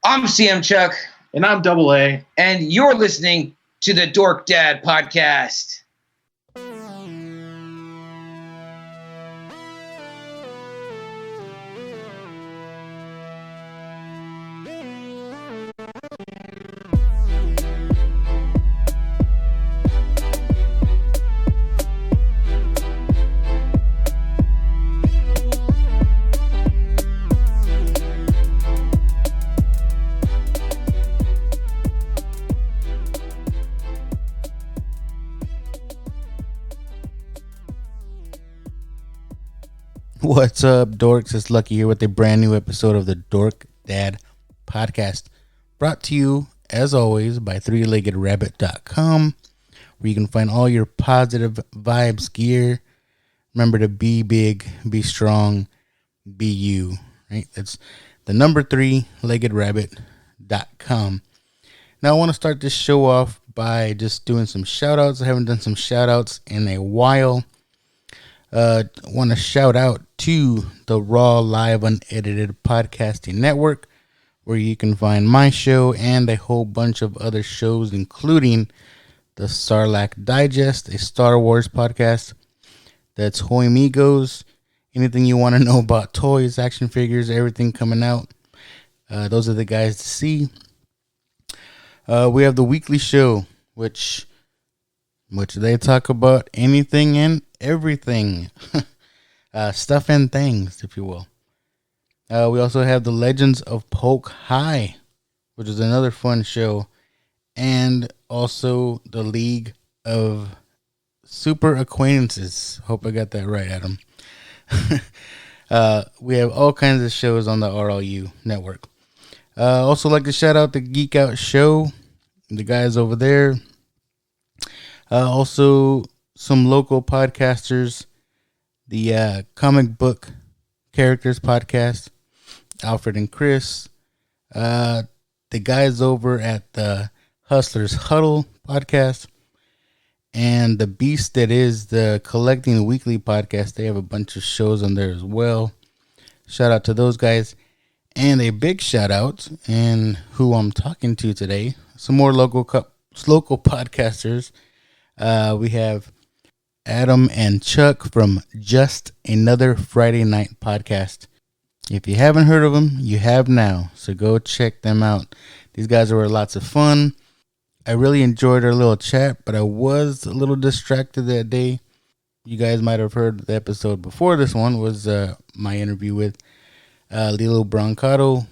I'm CM Chuck. And I'm Double A. And you're listening to the Dork Dad Podcast. What's up, dorks? It's Lucky here with a brand new episode of the Dork Dad Podcast, brought to you, as always, by 3leggеdrabbit.com, where you can find all your positive vibes gear. Remember to be big, be strong, be you, right? That's the number 3leggеdrabbit.com. Now, I want to start this show off by just doing some shout-outs. I haven't done some shout-outs in a while. Want to shout out to the Raw Live Unedited Podcasting Network, where you can find my show and a whole bunch of other shows, including the Sarlacc Digest, a Star Wars podcast. That's Hoy Migos. Anything you want to know about toys, action figures, everything coming out. Those are the guys to see. We have the weekly show, which they talk about anything and everything. Stuff and things, if you will. We also have the Legends of Polk High, which is another fun show. And also the League of Super Acquaintances. Hope I got that right, Adam. We have all kinds of shows on the RLU network. Also like to shout out the Geek Out Show, the guys over there. Also some local podcasters, the Comic Book Characters Podcast, Alfred and Chris, the guys over at the Hustlers Huddle Podcast, and the beast that is the Collecting Weekly Podcast. They have a bunch of shows on there as well. Shout out to those guys. And a big shout out, and who I'm talking to today, some more local podcasters. We have Adam and Chuck from Just Another Friday Night Podcast. If you haven't heard of them, you have now. So go check them out. These guys were lots of fun. I really enjoyed our little chat, but I was a little distracted that day. You guys might have heard the episode before this one was my interview with Lilo Brancato,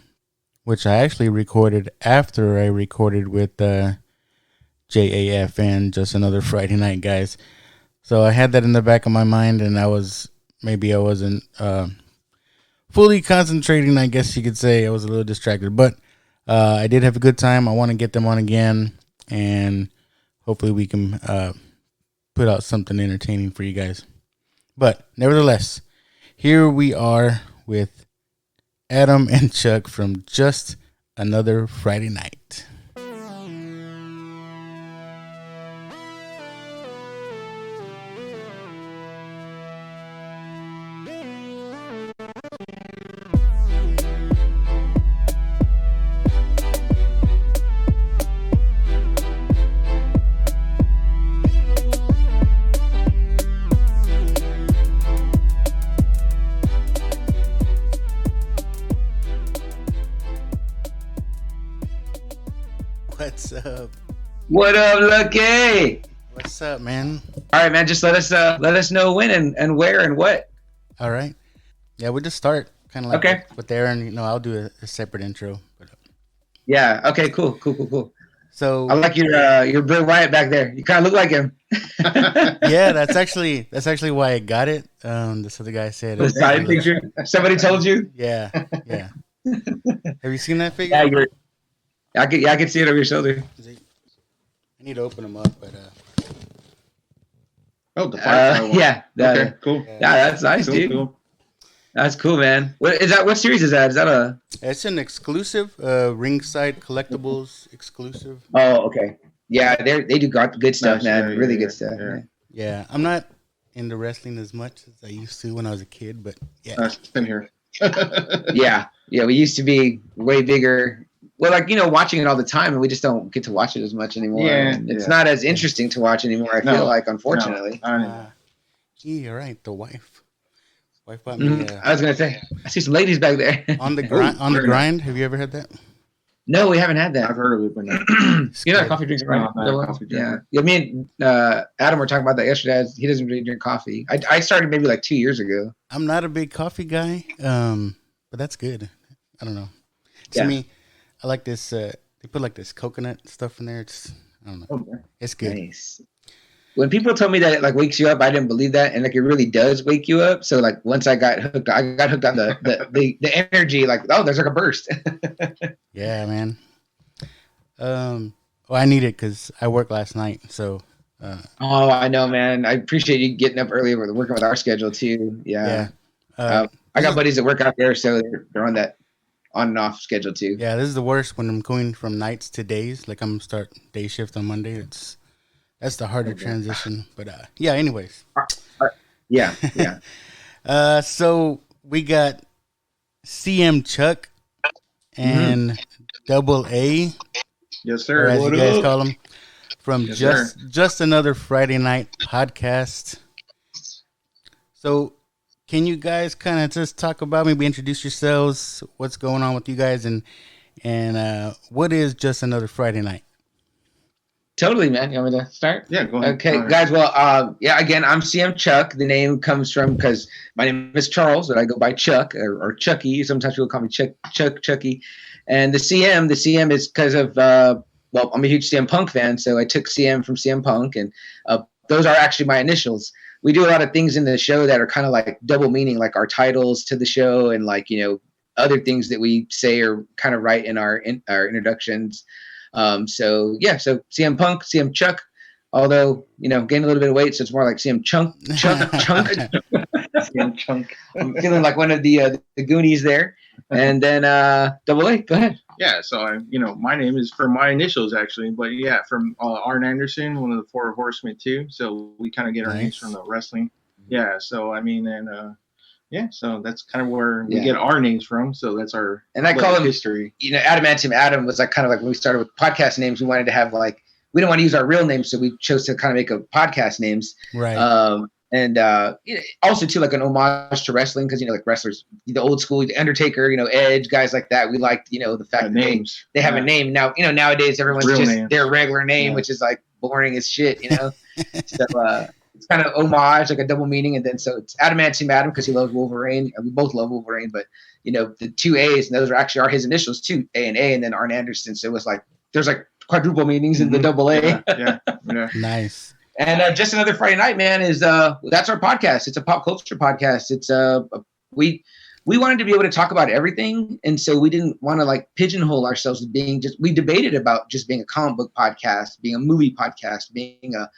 which I actually recorded after I recorded with JAF and Just Another Friday Night guys. So I had that in the back of my mind, and I wasn't fully concentrating, I guess you could say. I was a little distracted, but I did have a good time. I want to get them on again, and hopefully we can put out something entertaining for you guys. But nevertheless, here we are with Adam and Chuck from Just Another Friday Night. What's up? What up, Lucky? What's up, man? All right, man. Just let us know when and where and what. All right. Yeah, we'll just start kind of like okay. with Aaron. I'll do a separate intro. But, yeah. Okay. Cool. So I like your Bray Wyatt back there. You kind of look like him. Yeah, that's actually why I got it. This other guy said the side picture. Somebody told you? Yeah. Have you seen that figure? Yeah, I can see it over your shoulder. I need to open them up, but oh, the Firefly one. Yeah. Okay, cool. Yeah, that's nice, dude. Cool. That's cool, man. What is that? What series is that? Is that a? It's an exclusive, Ringside Collectibles exclusive. Oh, okay. Yeah, they do got good stuff, man. Yeah, really yeah, good stuff. yeah. Yeah, I'm not into wrestling as much as I used to when I was a kid, but yeah. Same here. Yeah, we used to be way bigger well, like, watching it all the time, and we just don't get to watch it as much anymore. Yeah, and it's not as interesting to watch anymore. I feel like, unfortunately. Yeah, you're right. The wife bought me. I was gonna say, I see some ladies back there. On the grind. On the grind. Have you ever heard that? No, we haven't had that. I've heard of it, but no. You're not a coffee drinker, right? No, not a coffee drinker. Yeah. Me and Adam were talking about that yesterday. He doesn't really drink coffee. I started maybe like 2 years ago. I'm not a big coffee guy, but that's good. I don't know. To me, I like this. They put like this coconut stuff in there. I don't know. Okay. It's good. Nice. When people told me that it like wakes you up, I didn't believe that, and like it really does wake you up. So like once I got hooked on the energy. Like, oh, there's like a burst. Yeah, man. Well, I need it because I worked last night. So. Oh, I know, man. I appreciate you getting up early. We're working with our schedule too. Yeah. I got buddies that work out there, so they're on that on and off schedule too. Yeah, this is the worst when I'm going from nights to days. Like I'm start day shift on Monday. That's the harder transition. But yeah, anyways. Yeah. So we got CM Chuck and Double A. Yes, sir. Or as you guys call them. From just another Friday night podcast. So can you guys kind of just talk about, maybe introduce yourselves, what's going on with you guys, and what is just another Friday night? Totally, man. You want me to start? Yeah, go ahead. Okay, guys. Well, again, I'm CM Chuck. The name comes from because my name is Charles, but I go by Chuck or Chucky. Sometimes people call me Chucky. And the CM is because of, well, I'm a huge CM Punk fan, so I took CM from CM Punk, and those are actually my initials. We do a lot of things in the show that are kind of like double meaning, like our titles to the show, and like other things that we say or kind of write in our introductions. So CM Punk, CM Chuck, although, gained a little bit of weight. So it's more like CM Chunk. CM Chunk. I'm feeling like one of the Goonies there. And then, Double A, go ahead. Yeah. So my name is from my initials actually, but yeah, from Arn Anderson, one of the Four Horsemen too. So we kind of get our names from the wrestling. Yeah. So, so that's kind of where we get our names from. So that's our history. Adamantium Adam was like kind of like when we started with podcast names, we wanted to have we didn't want to use our real names, so we chose to kind of make a podcast names. Right. And also too, like an homage to wrestling, because like wrestlers, the old school, the Undertaker, Edge, guys like that. We liked the fact that names. They have a name now. Nowadays everyone's real just names. Their regular name, which is like boring as shit. So it's kind of homage, like a double meaning. And then so it's Adamantium Adam because he loves Wolverine. We both love Wolverine, but the two A's, and those are his initials too, A, and then Arn Anderson. So it was like there's like quadruple meanings in the double A. Yeah. Nice. And just another Friday night, man, is that's our podcast. It's a pop culture podcast. It's we wanted to be able to talk about everything, and so we didn't want to pigeonhole ourselves as being just. We debated about just being a comic book podcast, being a movie podcast, being a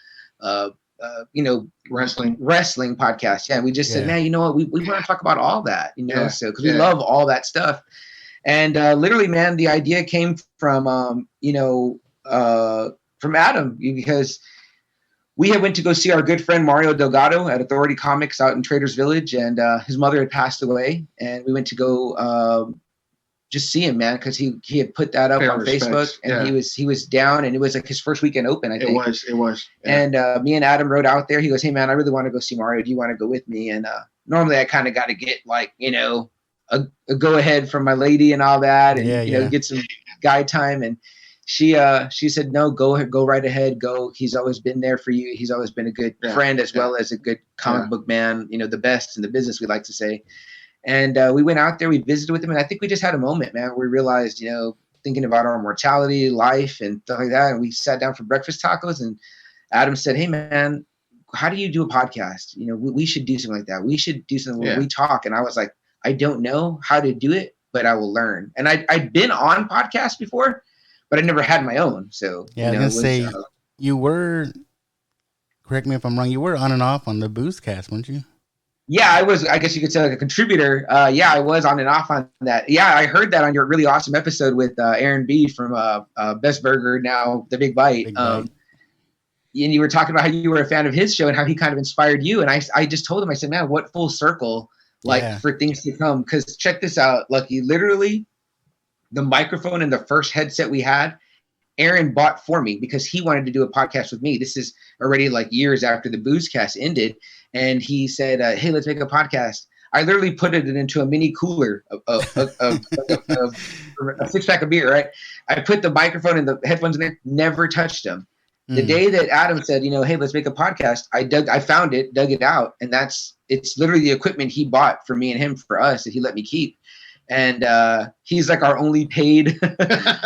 wrestling podcast. Yeah, we just said, man, you know what? We want to talk about all that, so because we love all that stuff. And literally, man, the idea came from Adam, because we had went to go see our good friend Mario Delgado at Authority Comics out in Traders Village, and his mother had passed away, and we went to go just see him, man, because he had put that up on Facebook, and he was down, and it was like his first weekend open, I think. It was. Yeah. And me and Adam rode out there. He goes, hey, man, I really want to go see Mario. Do you want to go with me? And normally I kind of got to get a go ahead from my lady and all that, and get some guide time. And she said, no, go ahead, go right ahead, go. He's always been there for you. He's always been a good friend as well as a good comic book man, the best in the business, we like to say. And we went out there, we visited with him, and I think we just had a moment, man, where we realized, thinking about our mortality, life, and stuff like that. And we sat down for breakfast tacos, and Adam said, hey, man, how do you do a podcast? We should do something like that. We should do something where we talk. And I was like, I don't know how to do it, but I will learn. And I'd been on podcasts before, but I never had my own. So I was gonna say you were. Correct me if I'm wrong. You were on and off on the Boozecast, weren't you? Yeah, I was. I guess you could say like a contributor. I was on and off on that. Yeah, I heard that on your really awesome episode with Aaron B from Best Burger, now The Big Bite. And you were talking about how you were a fan of his show and how he kind of inspired you. And I just told him, I said, man, what full circle for things to come. Because check this out, Lucky. Literally, the microphone and the first headset we had, Aaron bought for me because he wanted to do a podcast with me. This is already like years after the Boozecast ended. And he said, hey, let's make a podcast. I literally put it into a mini cooler of a 6-pack of beer, right? I put the microphone and the headphones in there, never touched them. The day that Adam said, hey, let's make a podcast, I found it, dug it out. And it's literally the equipment he bought for me and him, for us, that he let me keep. And he's like our only paid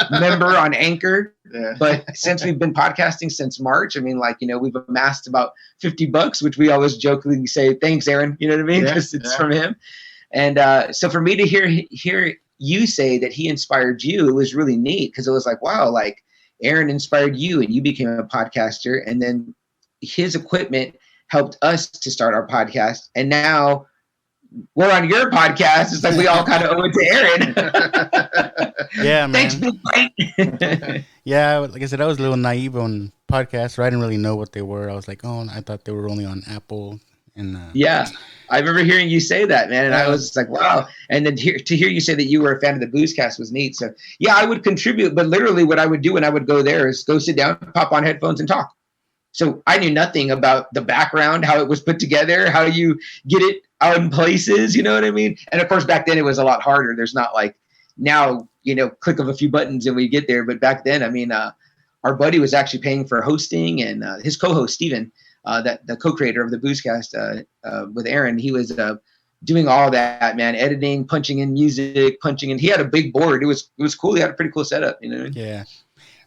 member on Anchor. Yeah. But since we've been podcasting since March, I mean, like, we've amassed about $50, which we always jokingly say, thanks, Aaron. You know what I mean? Because it's from him. And so for me to hear you say that he inspired you, it was really neat, because it was like, wow, like Aaron inspired you and you became a podcaster. And then his equipment helped us to start our podcast. And now we're on your podcast. It's like we all kind of owe it to Aaron. Yeah, man. Thanks, Big Mike. Yeah, like I said, I was a little naive on podcasts, so I didn't really know what they were. I was like, I thought they were only on Apple. And yeah, I remember hearing you say that, man, and I was like, wow. And then to hear you say that you were a fan of the Boozecast was neat. So yeah, I would contribute, but literally what I would do when I would go there is go sit down, pop on headphones, and talk. So I knew nothing about the background, how it was put together, how you get it out in places, you know what I mean? And of course, back then it was a lot harder. There's not like now, click of a few buttons and we get there. But back then, I mean, our buddy was actually paying for hosting, and his co-host, Steven, the co-creator of the Boozecast with Aaron, he was doing all that, man, editing, punching in music, punching in. He had a big board. It was cool. He had a pretty cool setup, Yeah.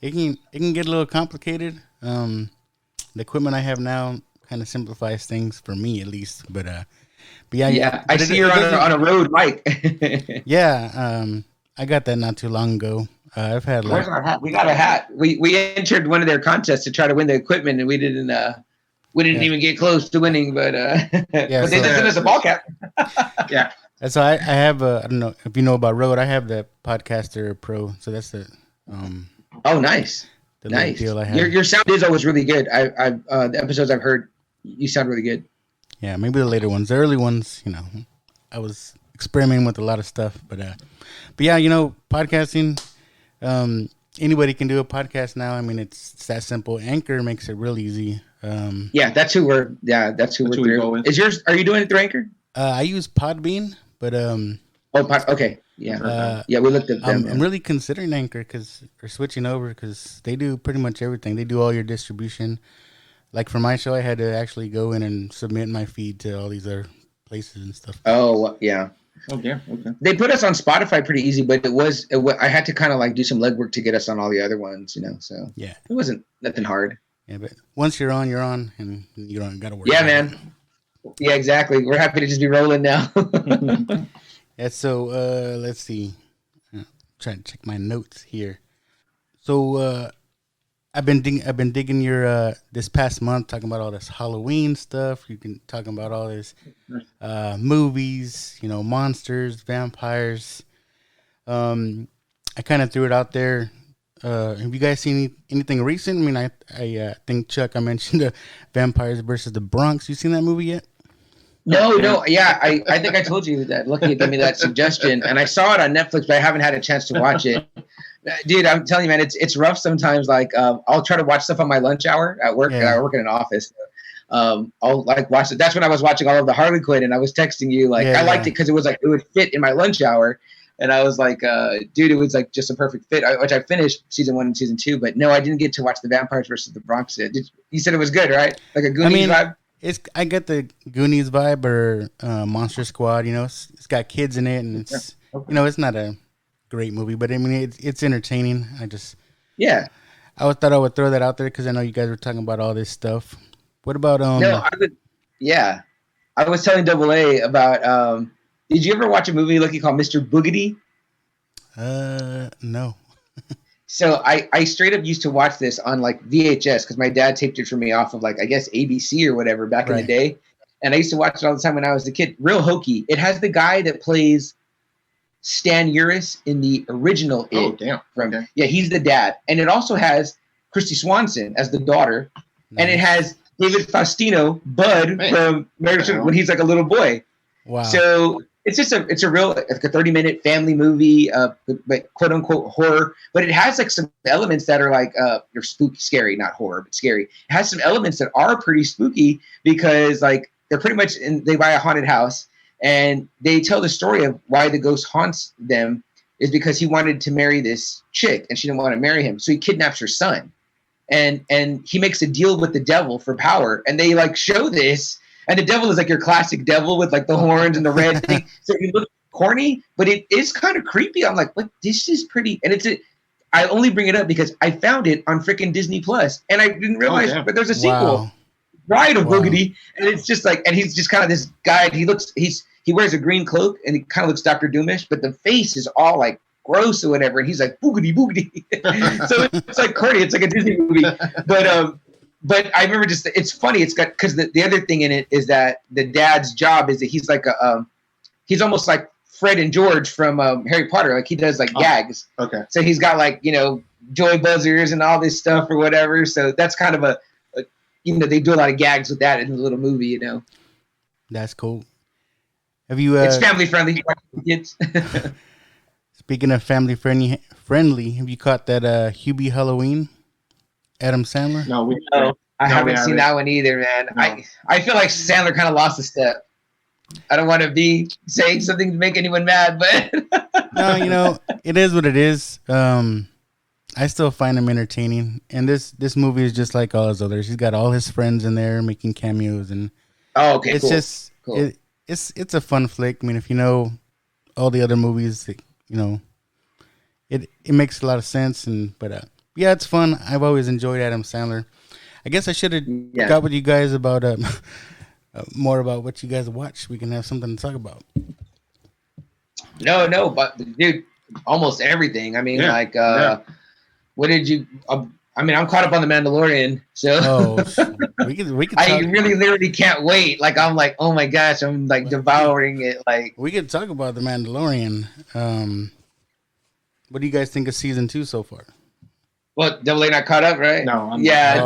It can get a little complicated. The equipment I have now kind of simplifies things for me, at least. But yeah. I see you're on a Rode mic. Yeah, I got that not too long ago. I've had. Where's our hat? We got a hat. We entered one of their contests to try to win the equipment, and we didn't even get close to winning. But but they just sent us a ball cap. Yeah. And so I have I don't know if you know about Rode. I have the Podcaster Pro, so that's the. Oh, nice. Nice. Deal I have. Your sound is always really good. The episodes I've heard, you sound really good. Yeah, maybe the later ones. The early ones, I was experimenting with a lot of stuff, but yeah, podcasting. Anybody can do a podcast now. I mean, it's that simple. Anchor makes it real easy. That's who we're through. Is yours? Are you doing it through Anchor? I use Podbean, but okay. Yeah. We looked at them. I'm really considering Anchor or switching over because they do pretty much everything. They do all your distribution. Like for my show, I had to actually go in and submit my feed to all these other places and stuff. Oh, yeah. Okay. They put us on Spotify pretty easy, but I had to kind of like do some legwork to get us on all the other ones, So yeah, it wasn't nothing hard. Yeah, but once you're on, and you don't got to worry. Yeah, man. Yeah, exactly. We're happy to just be rolling now. Yeah. So let's see. Trying to check my notes here. So I've been digging your this past month, talking about all this Halloween stuff. You've been talking about all this movies, monsters, vampires. I kind of threw it out there. Have you guys seen anything recent? I mean, I think Chuck, I mentioned Vampires versus the Bronx. You seen that movie yet? No. Yeah, I think I told you that. Lucky you gave me that suggestion, and I saw it on Netflix, but I haven't had a chance to watch it. Dude, I'm telling you, man, it's rough sometimes. Like, I'll try to watch stuff on my lunch hour at work. I work in an office. I'll like watch it. That's when I was watching all of the Harley Quinn, and I was texting you like I liked it because it was like it would fit in my lunch hour, and I was like, dude, it was like just a perfect fit. Which I finished season 1 and season 2, but no, I didn't get to watch the Vampires versus the Bronx. You said it was good, right? Like a Goonies vibe. I get the Goonies vibe or Monster Squad. It's got kids in it, and it's it's not a great movie, but I mean it's entertaining. I thought I would throw that out there because I know you guys were talking about all this stuff. What about I was telling Double A about did you ever watch a movie called Mr. Boogedy? No. So I straight up used to watch this on like VHS because my dad taped it for me off of like I guess ABC or whatever back in the day, and I used to watch it all the time when I was a kid. Real hokey. It has the guy that plays Stan Uris in the original Yeah, he's the dad. And it also has Christy Swanson as the daughter. Nice. And it has David Faustino, Bud, from Married when he's like a little boy. Wow. So it's a real like a 30-minute family movie, but quote unquote horror. But it has like some elements that are like they're spooky, scary, not horror, but scary. It has some elements that are pretty spooky because like they're pretty much they buy a haunted house and they tell the story of why the ghost haunts them is because he wanted to marry this chick and she didn't want to marry him, so he kidnaps her son, and he makes a deal with the devil for power, and they like show this. And the devil is like your classic devil with like the horns and the red thing. So it looks corny, but it is kind of creepy. I'm like, what? This is pretty. And I only bring it up because I found it on freaking Disney Plus, and I didn't realize, but there's a sequel, Bride of Boogity, and it's just like, and he's just kind of this guy. He wears a green cloak, and he kind of looks Dr. Doomish, but the face is all like gross or whatever, and he's like boogity boogity. So it's like corny. It's like a Disney movie, But I remember it's funny. It's got, because the other thing in it is that the dad's job is that he's like he's almost like Fred and George from Harry Potter. Like he does like gags. Okay. So he's got like, joy buzzers and all this stuff or whatever. So that's kind of a they do a lot of gags with that in the little movie, That's cool. Have you? It's family friendly for kids. Speaking of family friendly, have you caught that Hubie Halloween? Adam Sandler? No, I haven't seen that one either, man. No. I feel like Sandler kind of lost a step. I don't want to be saying something to make anyone mad, but no, it is what it is. I still find him entertaining, and this movie is just like all his others. He's got all his friends in there making cameos, and it's cool. Just cool. It's a fun flick. I mean, if you know all the other movies, it makes a lot of sense, but. Yeah, it's fun. I've always enjoyed Adam Sandler. I guess I should have got with you guys about more about what you guys watch. We can have something to talk about. No, but dude, almost everything. I mean, what did you? I'm caught up on The Mandalorian, so we could. I really literally can't wait. Like I'm like, oh my gosh, I'm like devouring it. Like we could talk about The Mandalorian. What do you guys think of season 2 so far? Well, Double A not caught up, right? No.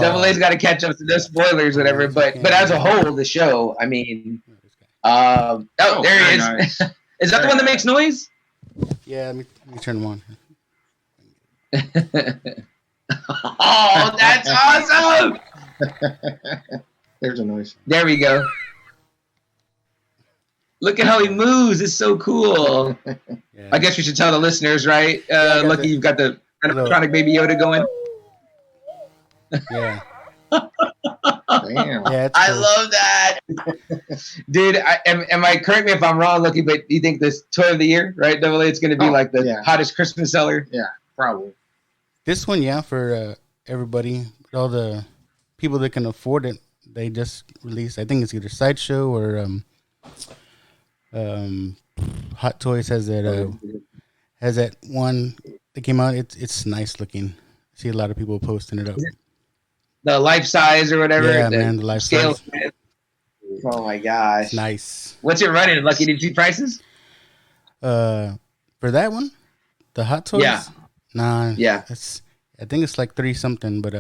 Double A's got to catch up to the spoilers, whatever. But as a whole, the show, I mean, there he is. Nice. Is that the one that makes noise? Yeah, let me turn him on. Oh, that's awesome! There's a noise. There we go. Look at how he moves. It's so cool. Yeah. I guess we should tell the listeners, right? Lucky you've got the animatronic Baby Yoda going. Yeah. Damn. Yeah, I love that. Dude, am I, correct me if I'm wrong, Lucky, but you think this toy of the year, right? Double A, it's going to be like the hottest Christmas seller? Yeah, probably. This one, for everybody, all the people that can afford it, they just released, I think it's either Sideshow or Hot Toys has that one that came out. It's nice looking. I see a lot of people posting it up. The life size or whatever. Yeah, man, the life size. Oh my gosh, it's nice. What's it running? Lucky, did you see prices? For that one, the Hot Toys. Yeah. Nah. Yeah. I think it's like 30 something, but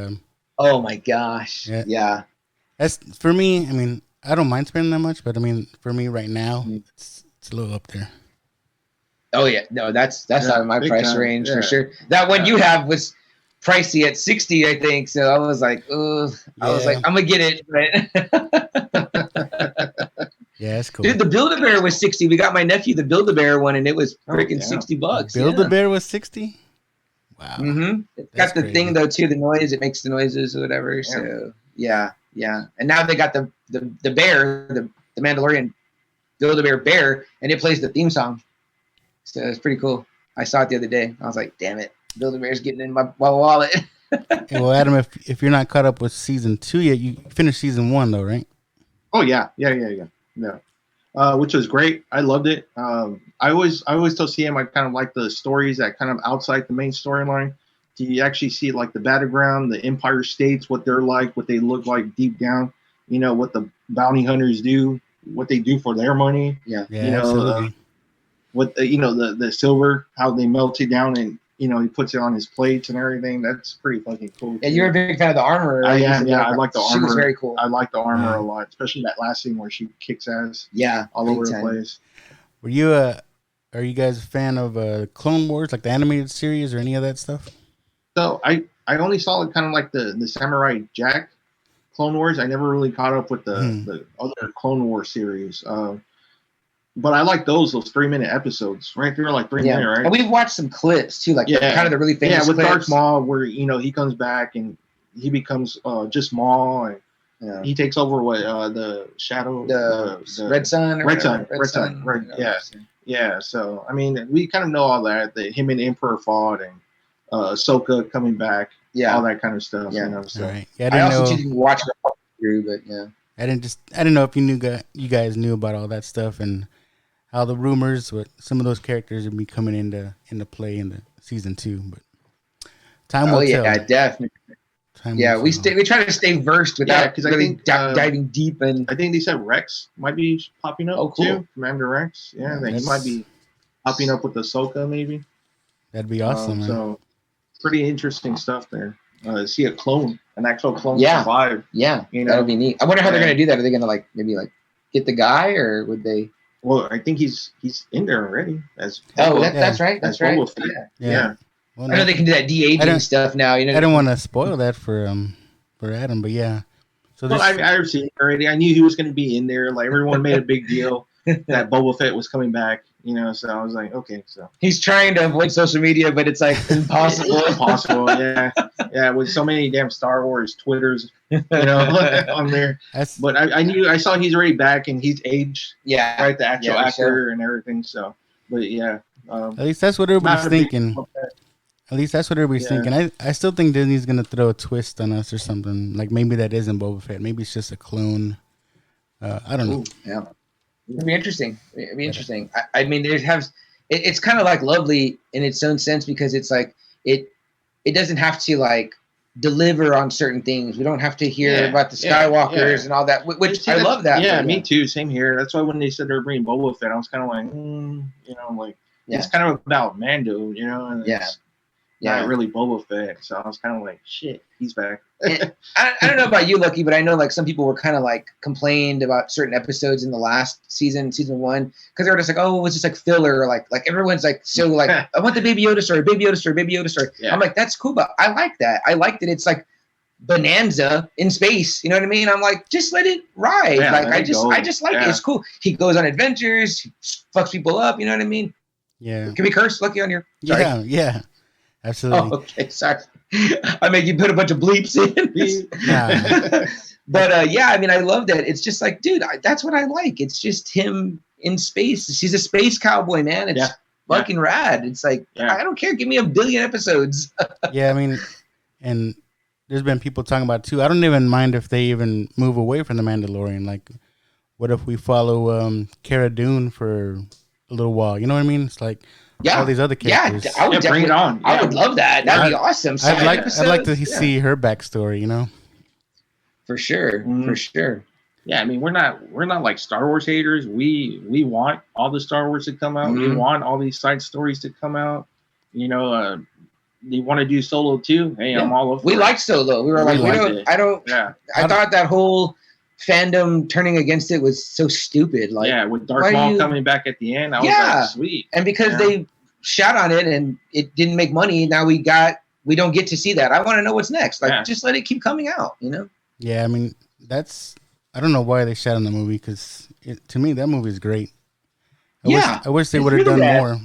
Oh my gosh. Yeah. That's for me. I mean, I don't mind spending that much, but I mean, for me right now, it's a little up there. Oh yeah, no, that's out of my price range for sure. That one you have was pricey at 60, I think. So I was like, I was like, I'm gonna get it. Yeah, it's cool. Dude, the Build-A-Bear was 60. We got my nephew the Build-A-Bear one, and it was freaking $60. Build-A-Bear was 60. Wow. Mm-hmm. It's got the thing though too, the noise. It makes the noises or whatever. So yeah. And now they got the bear, the Mandalorian Build-A-Bear bear, and it plays the theme song. So it's pretty cool. I saw it the other day. I was like, damn it, Build-A-Bear's getting in my wallet. Hey, well, Adam, if you're not caught up with season 2 yet, you finished season 1 though, right? Oh yeah. Which was great. I loved it. I always tell CM I kind of like the stories that kind of outside the main storyline. You actually see like the battleground, the Empire States, what they're like, what they look like deep down. What the bounty hunters do, what they do for their money. Yeah, absolutely. What the silver, how they melt it down, and he puts it on his plates and everything. That's pretty fucking cool. And you're a big fan of the armor. Right? I am. Yeah, I like the armor. She was very cool. I like the armor a lot, especially that last scene where she kicks ass. Yeah, all over the place. Were you are you guys a fan of Clone Wars, like the animated series, or any of that stuff? So I only saw it kind of like the Samurai Jack Clone Wars. I never really caught up with the other Clone Wars series. But I like those 3-minute episodes, right? They're like 3 minutes, right? And we've watched some clips too, like kind of the really famous with clips. Darth Maul, where he comes back and he becomes just Maul, and he takes over the Shadow, the Red Sun, Red Sun, right? Yeah. So I mean, we kind of know all that. Him and Emperor fought, and Ahsoka coming back, all that kind of stuff. Yeah. So right. I also didn't watch it through, but I didn't know if you guys knew about all that stuff and how the rumors with some of those characters would be coming into play in the season 2, but time will tell. Yeah, definitely. We try to stay versed without because really I think, diving deep. And I think they said Rex might be popping up too. Commander Rex, I think he might be popping up with Ahsoka maybe. That'd be awesome. So pretty interesting stuff there. See an actual clone survive. Yeah, that would be neat. I wonder how they're going to do that. Are they going to maybe get the guy, or would they? Well, I think he's in there already. That's right. That's right. Yeah. Well, I know they can do that de-aging stuff now. I don't want to spoil that for Adam, but yeah. So I've seen it already. I knew he was going to be in there. Like everyone made a big deal that Boba Fett was coming back. So I was like, okay. So he's trying to avoid social media, but it's like impossible. Impossible. Yeah. With so many damn Star Wars Twitters, on there. But I saw he's already back and he's aged. Yeah. Right, the actual actor and everything. So, but yeah. At least that's what everybody's thinking. At least that's what everybody's thinking. I still think Disney's gonna throw a twist on us or something. Like maybe that isn't Boba Fett. Maybe it's just a clone. I don't know. Yeah. It'd be interesting. I mean, it's kind of like Lovely in its own sense, because it's like it doesn't have to deliver on certain things. We don't have to hear about the Skywalkers and all that, which I love that. Yeah, me too. Same here. That's why when they said they were bringing Boba Fett, I was kind of like, it's kind of about Mando, and it's not really Boba Fett. So I was kind of like, shit, he's back. I don't know about you, Lucky, but I know some people were kind of complained about certain episodes in the last season 1, because they were just like, oh, it's just filler. Like everyone's so I want the Baby Yoda story. Yeah. I'm like, that's cool, but I like that. I like that it's Bonanza in space. You know what I mean? I'm like, just let it ride. I just like it. It's cool. He goes on adventures. He fucks people up. You know what I mean? Yeah. Can we curse, Lucky, on your? Sorry. Yeah. Absolutely. Oh, okay. Sorry. I make you put a bunch of bleeps in. Nah. But I mean, I love that. It's just dude, that's what I like. It's just him in space. He's a space cowboy, man. It's fucking rad. It's I don't care. Give me 1 billion episodes. Yeah, I mean, and there's been people talking about it too. I don't even mind if they even move away from the Mandalorian. What if we follow Cara Dune for a little while? You know what I mean? It's all these other characters. Yeah, I would bring it on. I would love that. That'd be awesome. I'd like to see her backstory. For sure. For sure. Yeah, I mean, we're not like Star Wars haters. We want all the Star Wars to come out. We want all these side stories to come out. They want to do Solo too. Hey, I'm all over. We like Solo. We were I thought that whole fandom turning against it was so stupid. With Darth Maul coming back at the end, I was like, sweet. And because they shot on it and it didn't make money, now we don't get to see that. I want to know what's next. Just let it keep coming out. Yeah, I mean, I don't know why they shot on the movie, because to me that movie is great. I wish they would have done more,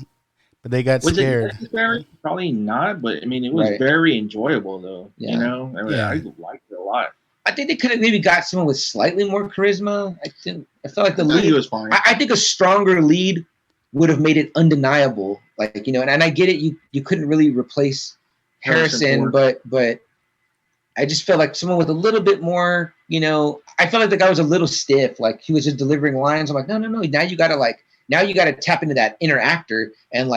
but they got scared. Was it necessary? Probably not, but I mean, it was very enjoyable though. I liked it a lot. I think they could have maybe got someone with slightly more charisma. I felt like the lead was fine. I think a stronger lead would have made it undeniable. And I get it. You couldn't really replace Harrison, but I just felt like someone with a little bit more. I felt like the guy was a little stiff. He was just delivering lines. I'm like, no. Now you gotta tap into that inner actor and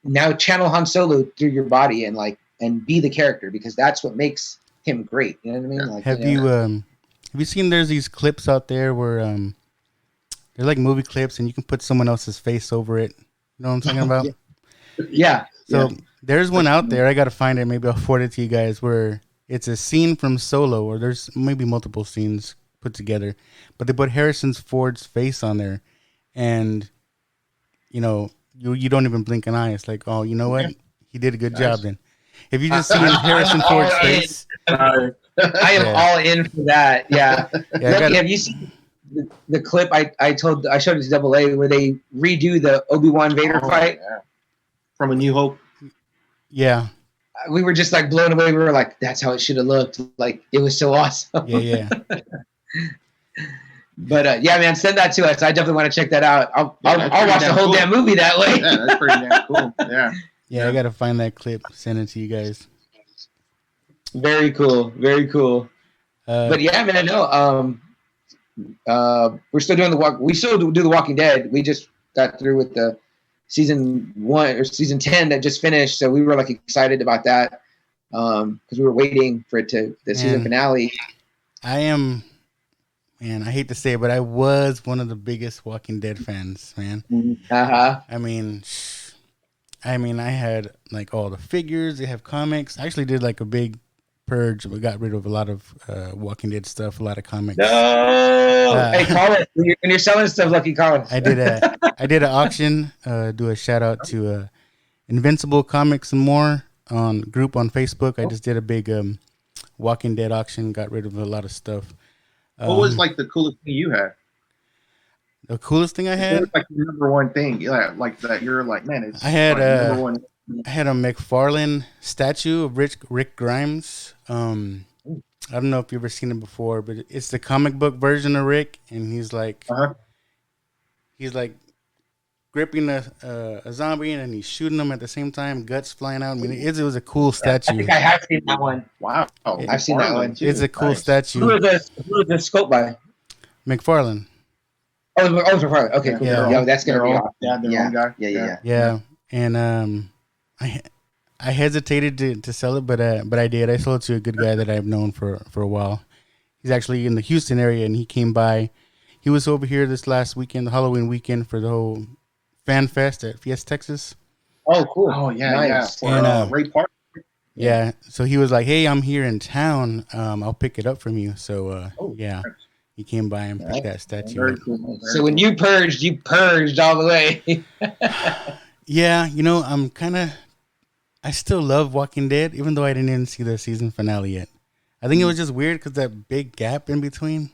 now channel Han Solo through your body and be the character, because that's what makes him great. You know what I mean? Have you seen there's these clips out there where they're movie clips and you can put someone else's face over it? You know what I'm talking about? Yeah. So there's one out there. I got to find it. Maybe I'll forward it to you guys, where it's a scene from Solo, or there's maybe multiple scenes put together, but they put Harrison Ford's face on there, and you don't even blink an eye. It's like, oh, you know what? He did a good job then. If you just see Harrison Ford's face. I am all in for that. Yeah. Lucky, have you seen the clip I showed it to Double A where they redo the Obi-Wan Vader fight? Yeah. From A New Hope. Yeah. We were just like blown away. We were like, that's how it should have looked. Like, it was so awesome. Yeah. But yeah, man, send that to us. I definitely want to check that out. I'll watch the whole damn movie that way. Yeah, that's pretty damn cool. Yeah. Yeah, I gotta find that clip, send it to you guys. Very cool. But yeah, man, no. We're still doing we still do The Walking Dead. We just got through with the season 1 or season 10 that just finished, so we were like excited about that because we were waiting for the season finale. Man, I hate to say it, but I was one of the biggest Walking Dead fans, man. I mean, I had like all the figures. They have comics. I actually did like a big purge. We got rid of a lot of Walking Dead stuff, a lot of comics. No, hey, call it when you're selling stuff. Lucky, call it. I did an auction. Do a shout out to Invincible Comics and More group on Facebook. I just did a big Walking Dead auction. Got rid of a lot of stuff. What was like the coolest thing you had? The coolest thing I had? Like the number one thing, like that. You're like, man, it's. I had number one. I had a McFarlane statue of Rick Grimes. I don't know if you've ever seen it before, but it's the comic book version of Rick, and he's like, gripping a zombie and he's shooting them at the same time, guts flying out. I mean, it was a cool statue. I think I have seen that one. Wow, I've seen that one too. It's a cool statue. Who is the scope by? McFarlane. Oh, McFarlane. Okay, cool. Yeah, that's gonna be awesome. Yeah. And I hesitated to sell it, but I did. I sold it to a good guy that I've known for a while. He's actually in the Houston area, and he came by. He was over here this last weekend, the Halloween weekend, for the whole Fan Fest at Fiesta, Texas. Oh, cool. Oh, yeah, nice. Yeah. For Ray Park. Yeah. So he was like, hey, I'm here in town. I'll pick it up from you. So, yeah. He came by and picked that statue Very up. cool. So when you purged all the way. Yeah, I still love Walking Dead, even though I didn't even see the season finale yet. I think it was just weird because that big gap in between.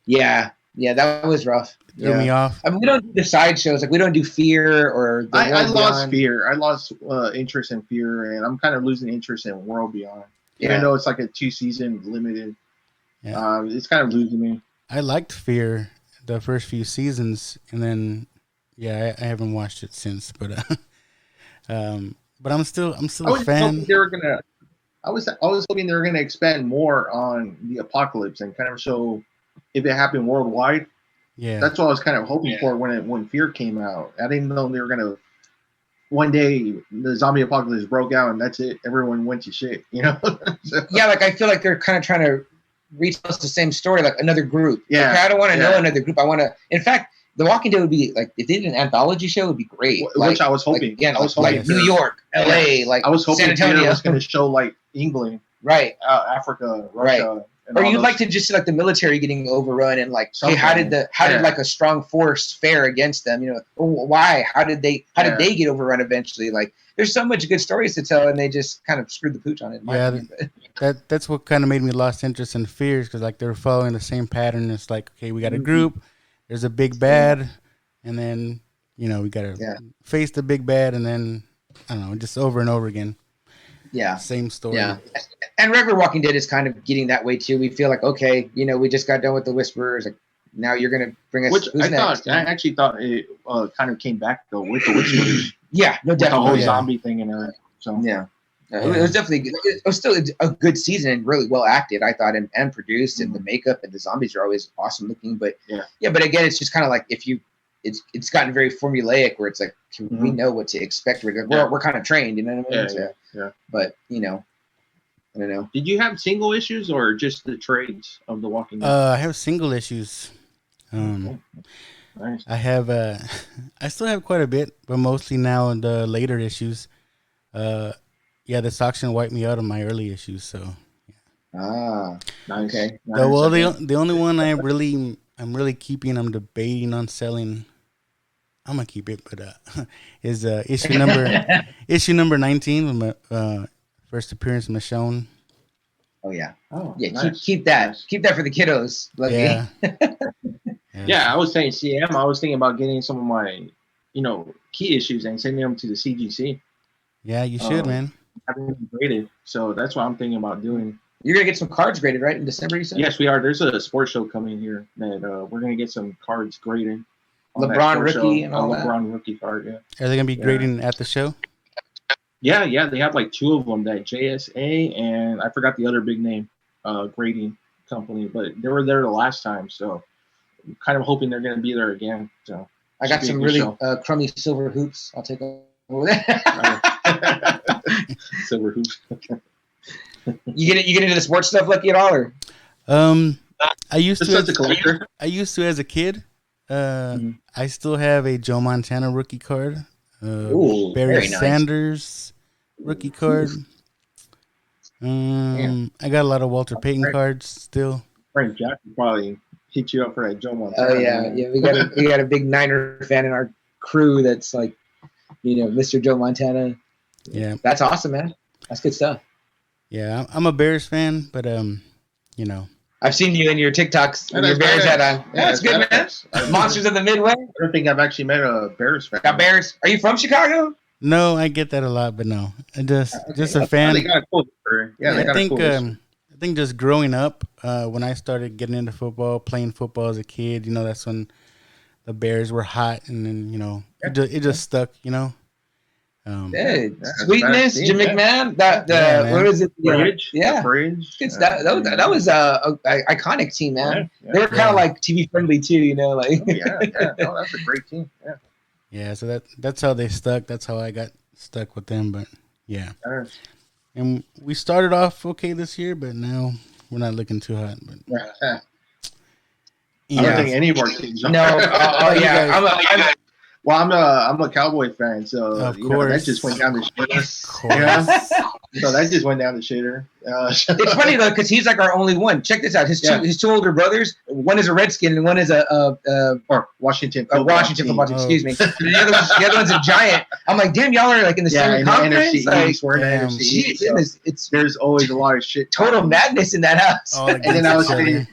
Yeah, that was rough. Threw me off. I mean, we don't do the side shows. Like, we don't do Fear or the I lost Fear. I lost interest in Fear, and I'm kind of losing interest in World Beyond. Even though it's like a 2-season limited. Yeah. It's kind of losing me. I liked Fear the first few seasons, and then I haven't watched it since. But I'm still a fan. I was hoping they were gonna expand more on the apocalypse and kind of show if it happened worldwide. Yeah, that's what I was kind of hoping for when Fear came out. I didn't know they were gonna. One day the zombie apocalypse broke out and that's it. Everyone went to shit. So. Yeah, like I feel like they're kind of trying to retell the same story, like another group. Yeah, like, I don't want to know another group. I want to. In fact, The Walking Dead would be like if they did an anthology show, it would be great. Which I was hoping. Like, again, I was hoping New York, LA, like I was hoping San Antonio was going to show like England, right, Africa, Russia. Right. Or you'd like to just see like the military getting overrun and like, hey, how did like a strong force fare against them? Why? How did they get overrun eventually? Like, there's so much good stories to tell, and they just kind of screwed the pooch on it. That's what kind of made me lost interest in Fears, because like they're following the same pattern. It's like, okay, we got a group, there's a big bad, and then we got to face the big bad, and then I don't know, just over and over again. Yeah. Same story. Yeah. And regular Walking Dead is kind of getting that way too. We feel like, okay, we just got done with the Whisperers. Like, now you're going to bring us. Which I actually thought it kind of came back though with the Whisperers. Yeah, no, definitely. The whole zombie thing and everything. So yeah. It was definitely. It was still a good season and really well acted, I thought, and produced, and the makeup and the zombies are always awesome looking. But but again, it's just kind of like it's gotten very formulaic where it's like we know what to expect. We're kind of trained, you know what I mean? Yeah. But I don't know. Did you have single issues or just the trades of The Walking Dead? I have single issues. Nice. I have I still have quite a bit, but mostly now in the later issues. This auction wiped me out of my early issues, so nice. Okay. The only one I'm really keeping, I'm debating on selling I'm gonna keep it, but is issue number 19 with my first appearance of Michonne. Oh yeah, yeah. Nice. Keep that. Nice. Keep that for the kiddos. Lucky. Yeah. Yeah, I was saying CM. I was thinking about getting some of my, key issues and sending them to the CGC. Yeah, you should, man. Having them graded, so that's what I'm thinking about doing. You're gonna get some cards graded, right, in December? You said. Yes, we are. There's a sports show coming here that we're gonna get some cards graded. LeBron rookie and all that. LeBron rookie card. Yeah. Are they gonna be grading at the show? Yeah. They have like 2 of them. That JSA and I forgot the other big name grading company, but they were there the last time, so I'm kind of hoping they're gonna be there again. So I got some really crummy silver hoops. I'll take over there. Silver hoops. You get into the sports stuff, Lucky, at all, or? I used to. As a collector. I used to as a kid. I still have a Joe Montana rookie card. Barry Sanders rookie card. I got a lot of Walter Payton cards still. Frank Jack would probably hit you up for that Joe Montana. Oh yeah. We got a big Niner fan in our crew that's like, Mr. Joe Montana. Yeah, that's awesome, man. That's good stuff. Yeah, I'm a Bears fan, but I've seen you in your TikToks with your Bears hat on. Yeah, that's good, man. Monsters of the Midway. I don't think I've actually met a Bears fan. Got Bears? Are you from Chicago? No, I get that a lot, but no, I just a fan. They got a cool story. Yeah, they got a cool story. I think just growing up, when I started getting into football, playing football as a kid, that's when the Bears were hot, and then it just stuck, Sweetness, Jim McMahon. What is it? Bridge. Yeah, Bridge. That was a iconic team, man. They were kind of like TV friendly too, like. Yeah. No, that's a great team. Yeah. Yeah, so that's how they stuck. That's how I got stuck with them. But yeah, and we started off okay this year, but now we're not looking too hot. But I don't think any of our teams. No. Yeah. I'm a Cowboy fan, so that just went down the shitter. Yeah. So that just went down the shitter. It's funny though, because he's like our only one. Check this out. His two older brothers. One is a Redskin, and one is a Washington. Washington football team. Excuse me. The other one's a Giant. I'm like, damn, y'all are like in the same conference. There's always a lot of shit. Total madness in that house. And then I was saying.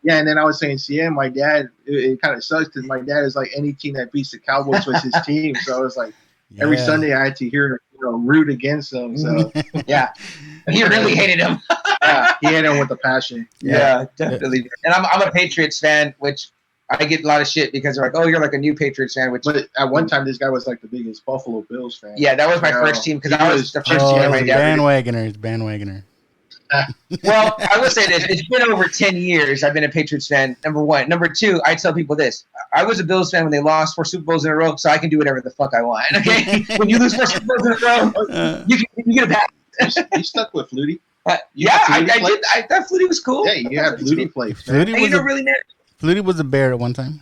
Yeah, and then I was saying, my dad, it kind of sucks because my dad is like any team that beats the Cowboys was his team. So I was like, every Sunday I had to hear root against them. So yeah, he really hated him. Yeah, he hated him with a passion. Yeah, definitely. And I'm a Patriots fan, which I get a lot of shit because they're like, oh, you're like a new Patriots fan. But at one time, this guy was like the biggest Buffalo Bills fan. Yeah, that was my first team because I was the first team in my dad. Bandwagoner. Well, I will say this. It's been over 10 years I've been a Patriots fan, number one. Number two, I tell people this. I was a Bills fan when they lost 4 Super Bowls in a row, so I can do whatever the fuck I want, okay? When you lose 4 Super Bowls in a row, you get a pass. You stuck with Flutie? I did. I thought Flutie was cool. Yeah, you have Flutie play. Flutie was a Bear at one time.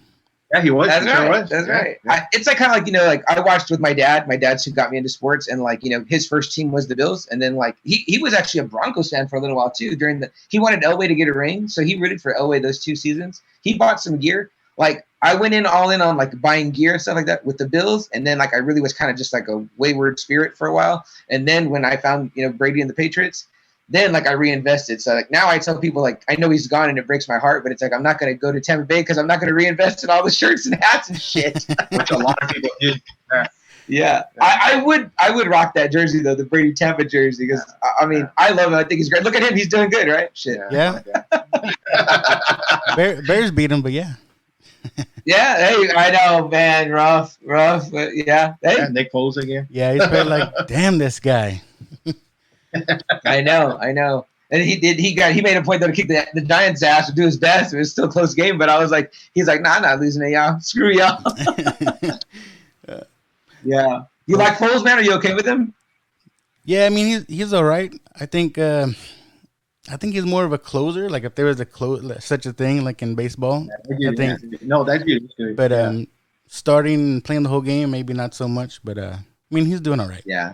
Yeah, he was. That's right. Yeah. It's like kind of like I watched with my dad. My dad's who got me into sports, and his first team was the Bills, and then he was actually a Broncos fan for a little while too. He wanted Elway to get a ring, so he rooted for Elway those 2 seasons. He bought some gear. I went all in on buying gear and stuff like that with the Bills, and then I really was kind of just like a wayward spirit for a while. And then when I found Brady and the Patriots, then I reinvested. So now I tell people I know he's gone and it breaks my heart, but it's I'm not going to go to Tampa Bay because I'm not going to reinvest in all the shirts and hats and shit. Which a lot of people do. Yeah. I would rock that jersey though, the Brady Tampa jersey, because I love him. I think he's great. Look at him, he's doing good, right? Shit. Yeah. Bears beat him, but yeah. Yeah, hey, I know, man, rough, but yeah. Hey. Yeah, Nick Foles again. Yeah, he's probably damn this guy. I know. And he made a point though to kick the Giants' ass, to do his best. It was still a close game, but I was like, he's like, nah, I'm not losing to y'all. Screw y'all. Yeah. You like Foles, man? Are you okay with him? Yeah, I mean he's all right. I think he's more of a closer. If there was such a thing in baseball, I think. No, that's good. But starting and playing the whole game, maybe not so much. But he's doing all right. Yeah.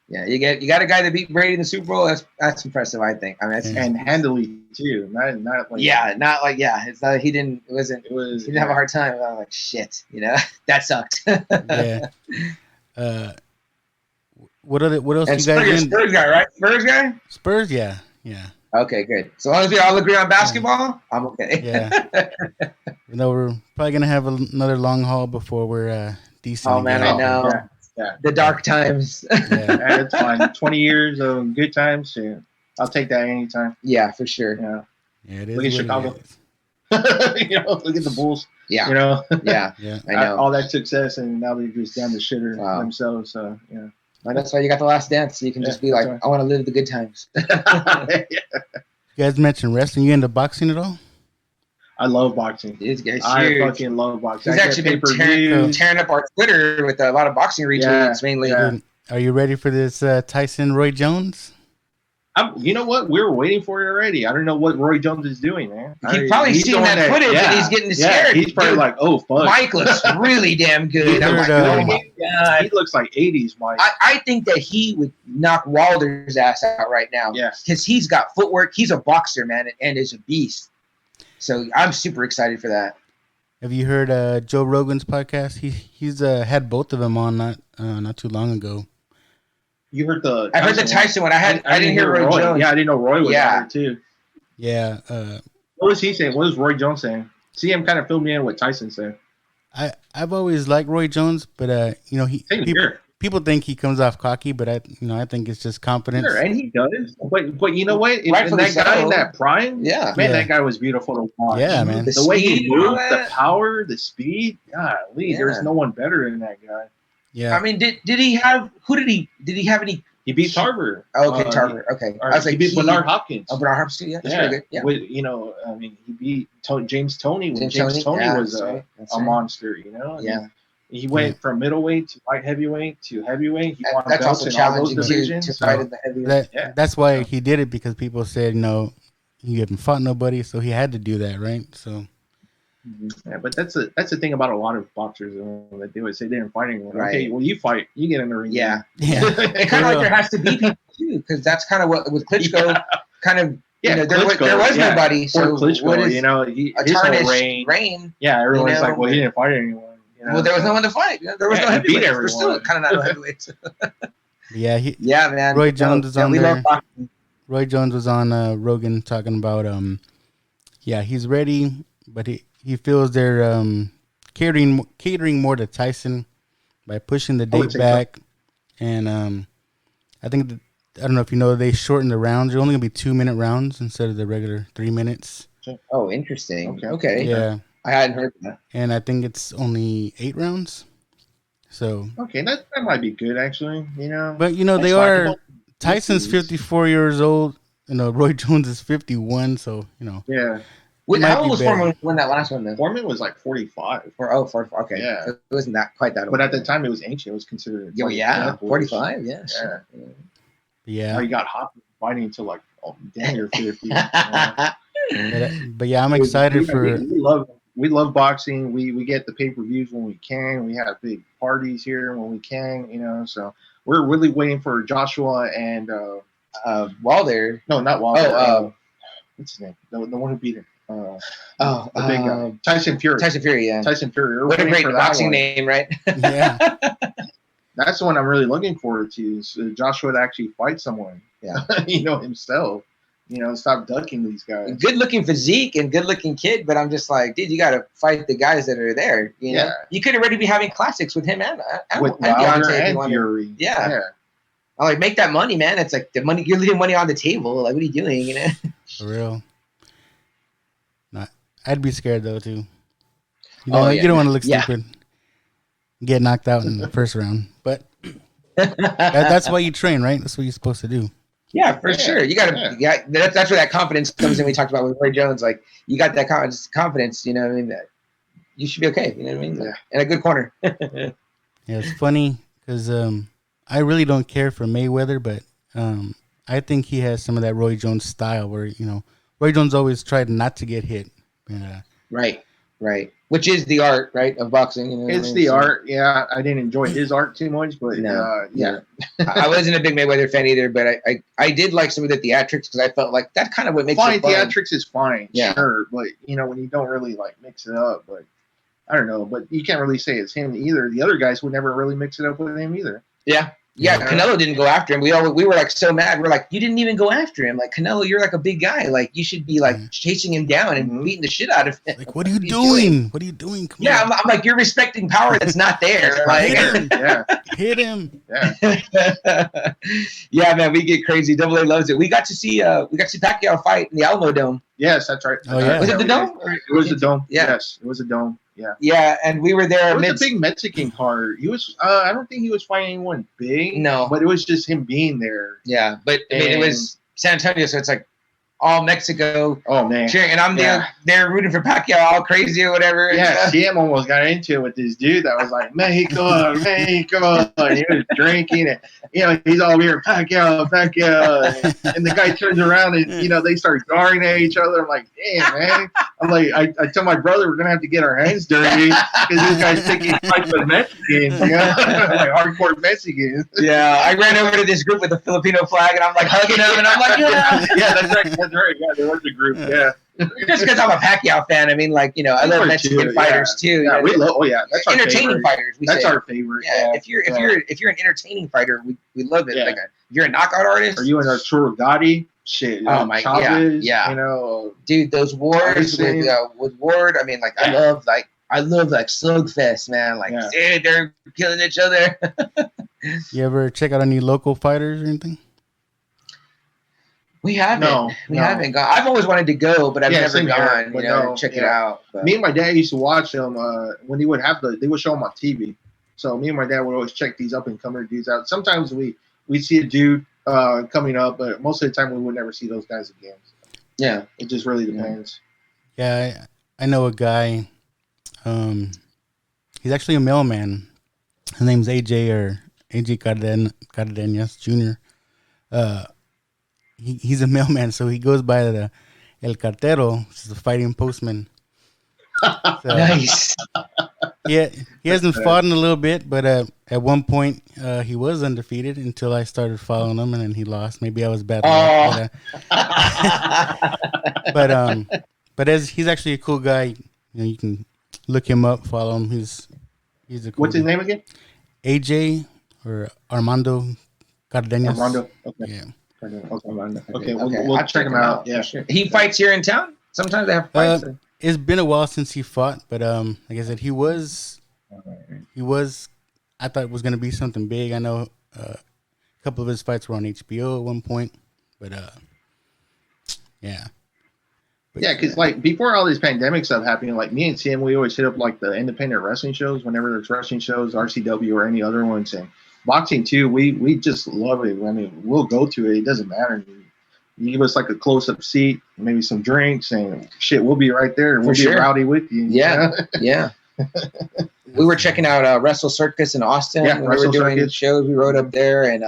Yeah, you got a guy that beat Brady in the Super Bowl. That's impressive, I think. I mean, and handily too. Not like It's not he didn't have a hard time. I'm like shit, that sucked. Yeah. What else and you guys doing? Spurs guy, right? Spurs guy. Spurs, yeah. Okay, good. So long as we all agree on basketball, I'm okay. Yeah. We're probably gonna have another long haul before we're decent. Oh man, I know. Yeah. The dark times. Yeah, it's fine. 20 years of good times. Yeah. I'll take that anytime. Yeah, for sure. Yeah, it is. Look at Chicago. Look at the Bulls. Yeah. Yeah. I know. All that success, and now they're just down the shitter themselves. So, yeah. And that's why you got the last dance. So you can just be like, I want to live the good times. You guys mentioned wrestling. You into boxing at all? I love boxing. I fucking love boxing. He's actually been tearing up our Twitter with a lot of boxing retweets mainly. Yeah. Are you ready for this Tyson Roy Jones? You know what? We were waiting for it already. I don't know what Roy Jones is doing, man. He's probably seen that footage and he's getting scared. He's probably like, oh, fuck. Mike looks really damn good. I'm like, oh my God. He looks like 80s Mike. I think that he would knock Wilder's ass out right now. Yeah. Because he's got footwork. He's a boxer, man, and is a beast. So I'm super excited for that. Have you heard Joe Rogan's podcast? He's had both of them on not too long ago. You heard the? I heard the Tyson one. I didn't hear Roy Jones. Yeah, I didn't know Roy was there too. Yeah. What was he saying? What was Roy Jones saying? See him kind of fill me in what Tyson said. I've always liked Roy Jones, but people think he comes off cocky, but I think it's just confidence. Sure, and he does. But you know what? Right from that guy in that prime, that guy was beautiful to watch. Yeah, man. The way he moved, the power, the speed. Golly, there's no one better than that guy. Yeah. I mean, did he have have any? He beat Tarver. Oh, okay, Tarver. Okay. I was like, he beat Bernard Hopkins. Oh, Bernard Hopkins, yeah. That's pretty good. Yeah. He beat James Toney when James Toney was a monster, Yeah. He went from middleweight to light heavyweight to heavyweight. He won that's belts also in all those challenging divisions. to fight in the heavyweight. That's why he did it, because people said, he hadn't fought nobody, so he had to do that, right? So. Yeah, but that's the thing about a lot of boxers that do is they didn't fight anyone. Right. Okay, well you fight, you get in the ring. Yeah. And kind of like there has to be people too, because that's kind of what with Klitschko, kind of. There was nobody. So Klitschko, what is his tarnished whole reign? Yeah, everyone's like, well, he didn't fight anyone. Well, there was no one to fight. There was no heavyweights. We're still kind of not heavyweights. Yeah, man. Roy Jones is on there. Roy Jones was on Rogan talking about he's ready, but he feels they're catering more to Tyson by pushing the date back, and I think I don't know if you know, they shortened the rounds. They're only gonna be 2-minute rounds instead of the regular 3 minutes. Oh, interesting. Okay. Yeah. I hadn't heard that. And I think it's only 8 rounds. So that might be good, actually. But they are. Tyson's 54 years old. Roy Jones is 51. So Yeah. How old was Foreman when that last one then? Foreman was like 45. 45. Okay. Yeah. So it wasn't quite that old. But at the time, it was ancient. It was considered. 45. Yeah. Sure. Yeah. Now you got Hopkins fighting until like damn near 50. But yeah, I'm excited for. We love boxing. We get the pay-per-views when we can. We have big parties here when we can. So we're really waiting for Joshua and Wilder. No, not Wilder. What's his name? The one who beat him. The big guy. Tyson Fury. Tyson Fury, yeah. Tyson Fury. What a great boxing name, right? Yeah. That's the one I'm really looking forward to. Is Joshua to actually fight someone. Yeah. Himself. Stop ducking these guys. Good looking physique and good looking kid, but I'm just like, dude, you got to fight the guys that are there. You could already be having classics with him and with Wilder and Fury. Yeah. I'm like, make that money, man. It's like the money, you're leaving money on the table. Like, what are you doing? For real. I'd be scared though too. You don't want to look stupid. Get knocked out in the first round, but that's why you train, right? That's what you're supposed to do. Yeah, for sure. You got to. Yeah, that's where that confidence comes in. We talked about with Roy Jones. Like, you got that confidence. You know what I mean? That you should be okay. You know what I mean? In a good corner. Yeah, it's funny because I really don't care for Mayweather, but I think he has some of that Roy Jones style where Roy Jones always tried not to get hit. Right. Right. Which is the art, right, of boxing. You know it's the art. Yeah, I didn't enjoy his art too much, but yeah. I wasn't a big Mayweather fan either, but I did like some of the theatrics because I felt like that kind of what makes it fun. Theatrics is fine, sure, but when you don't really like mix it up, but I don't know, but you can't really say it's him either. The other guys would never really mix it up with him either. Yeah, Canelo didn't go after him. We were like so mad. We're like, you didn't even go after him. Like, Canelo, you're like a big guy. Like, you should be like chasing him down and beating the shit out of him. Like, what are you doing? What are you doing? Come on. I'm like, you're respecting power that's not there. Like, hit him. Yeah. Yeah, man, we get crazy. Double A loves it. We got to see Pacquiao fight in the Alamo Dome. Yes, that's right. Oh yeah. Was it the Dome? It was the Dome. Yeah. Yes, it was the Dome. Yeah. Yeah, and we were there. It was a big Mexican card. He was. I don't think he was fighting anyone big. No, but it was just him being there. Yeah, but I mean, it was San Antonio, so it's like all Mexico. Oh man, cheering, and I'm there rooting for Pacquiao, all crazy or whatever. Yeah, CM almost got into it with this dude that was like Mexico, Mexico, and he was drinking, and he's all here Pacquiao, and the guy turns around and they start jarring at each other. I'm like, damn man. I'm like, I tell my brother we're gonna have to get our hands dirty because this guy's thinking fights with Mexicans, like hardcore Mexicans. Yeah, I ran over to this group with the Filipino flag, and I'm like hugging them, and I'm like, yeah, that's right. Yeah, there was a group. Yeah, just because I'm a Pacquiao fan. I mean, like I love Mexican fighters too. Yeah, we love. Oh yeah, that's entertaining fighters. That's our favorite. Yeah, if you're an entertaining fighter, we love it. Yeah. Like if you're a knockout artist, are you an Arturo Gotti? Shit. Oh my Chavez, yeah. Dude, those wars with Ward. I mean, like I love slugfest, man. Like dude, they're killing each other. You ever check out any local fighters or anything? We haven't. We haven't gone. I've always wanted to go, but I've never gone. Check it out. But. Me and my dad used to watch them when they would show them on TV. So me and my dad would always check these up and coming dudes out. Sometimes we'd see a dude coming up, but most of the time we would never see those guys again. So. Yeah, it just really depends. Yeah, I know a guy. He's actually a mailman. His name's AJ Cardenas Jr. He's a mailman, so he goes by the El Cartero, which is the fighting postman. So, nice. Yeah, he hasn't fought in a little bit, but at one point he was undefeated until I started following him, and then he lost. Maybe I was bad. But as he's actually a cool guy, you can look him up, follow him. He's a cool. What's his name again? AJ or Armando Cardenas. Armando. Okay. Yeah. Okay, we'll check him out. Yeah, sure. He fights here in town. Sometimes they have fights. It's been a while since he fought, but like I said, he was. I thought it was going to be something big. I know a couple of his fights were on HBO at one point, but yeah. Yeah, because like before all this pandemic stuff happening, like me and Sam, we always hit up like the independent wrestling shows whenever there's wrestling shows, RCW or any other ones, and boxing too. We just love it. I mean, we'll go to it. It doesn't matter. You give us like a close-up seat, maybe some drinks, and shit, we'll be right there. We'll be rowdy with you. Yeah, yeah. We were checking out Wrestle Circus in Austin. Yeah, we were doing shows. We rode up there, and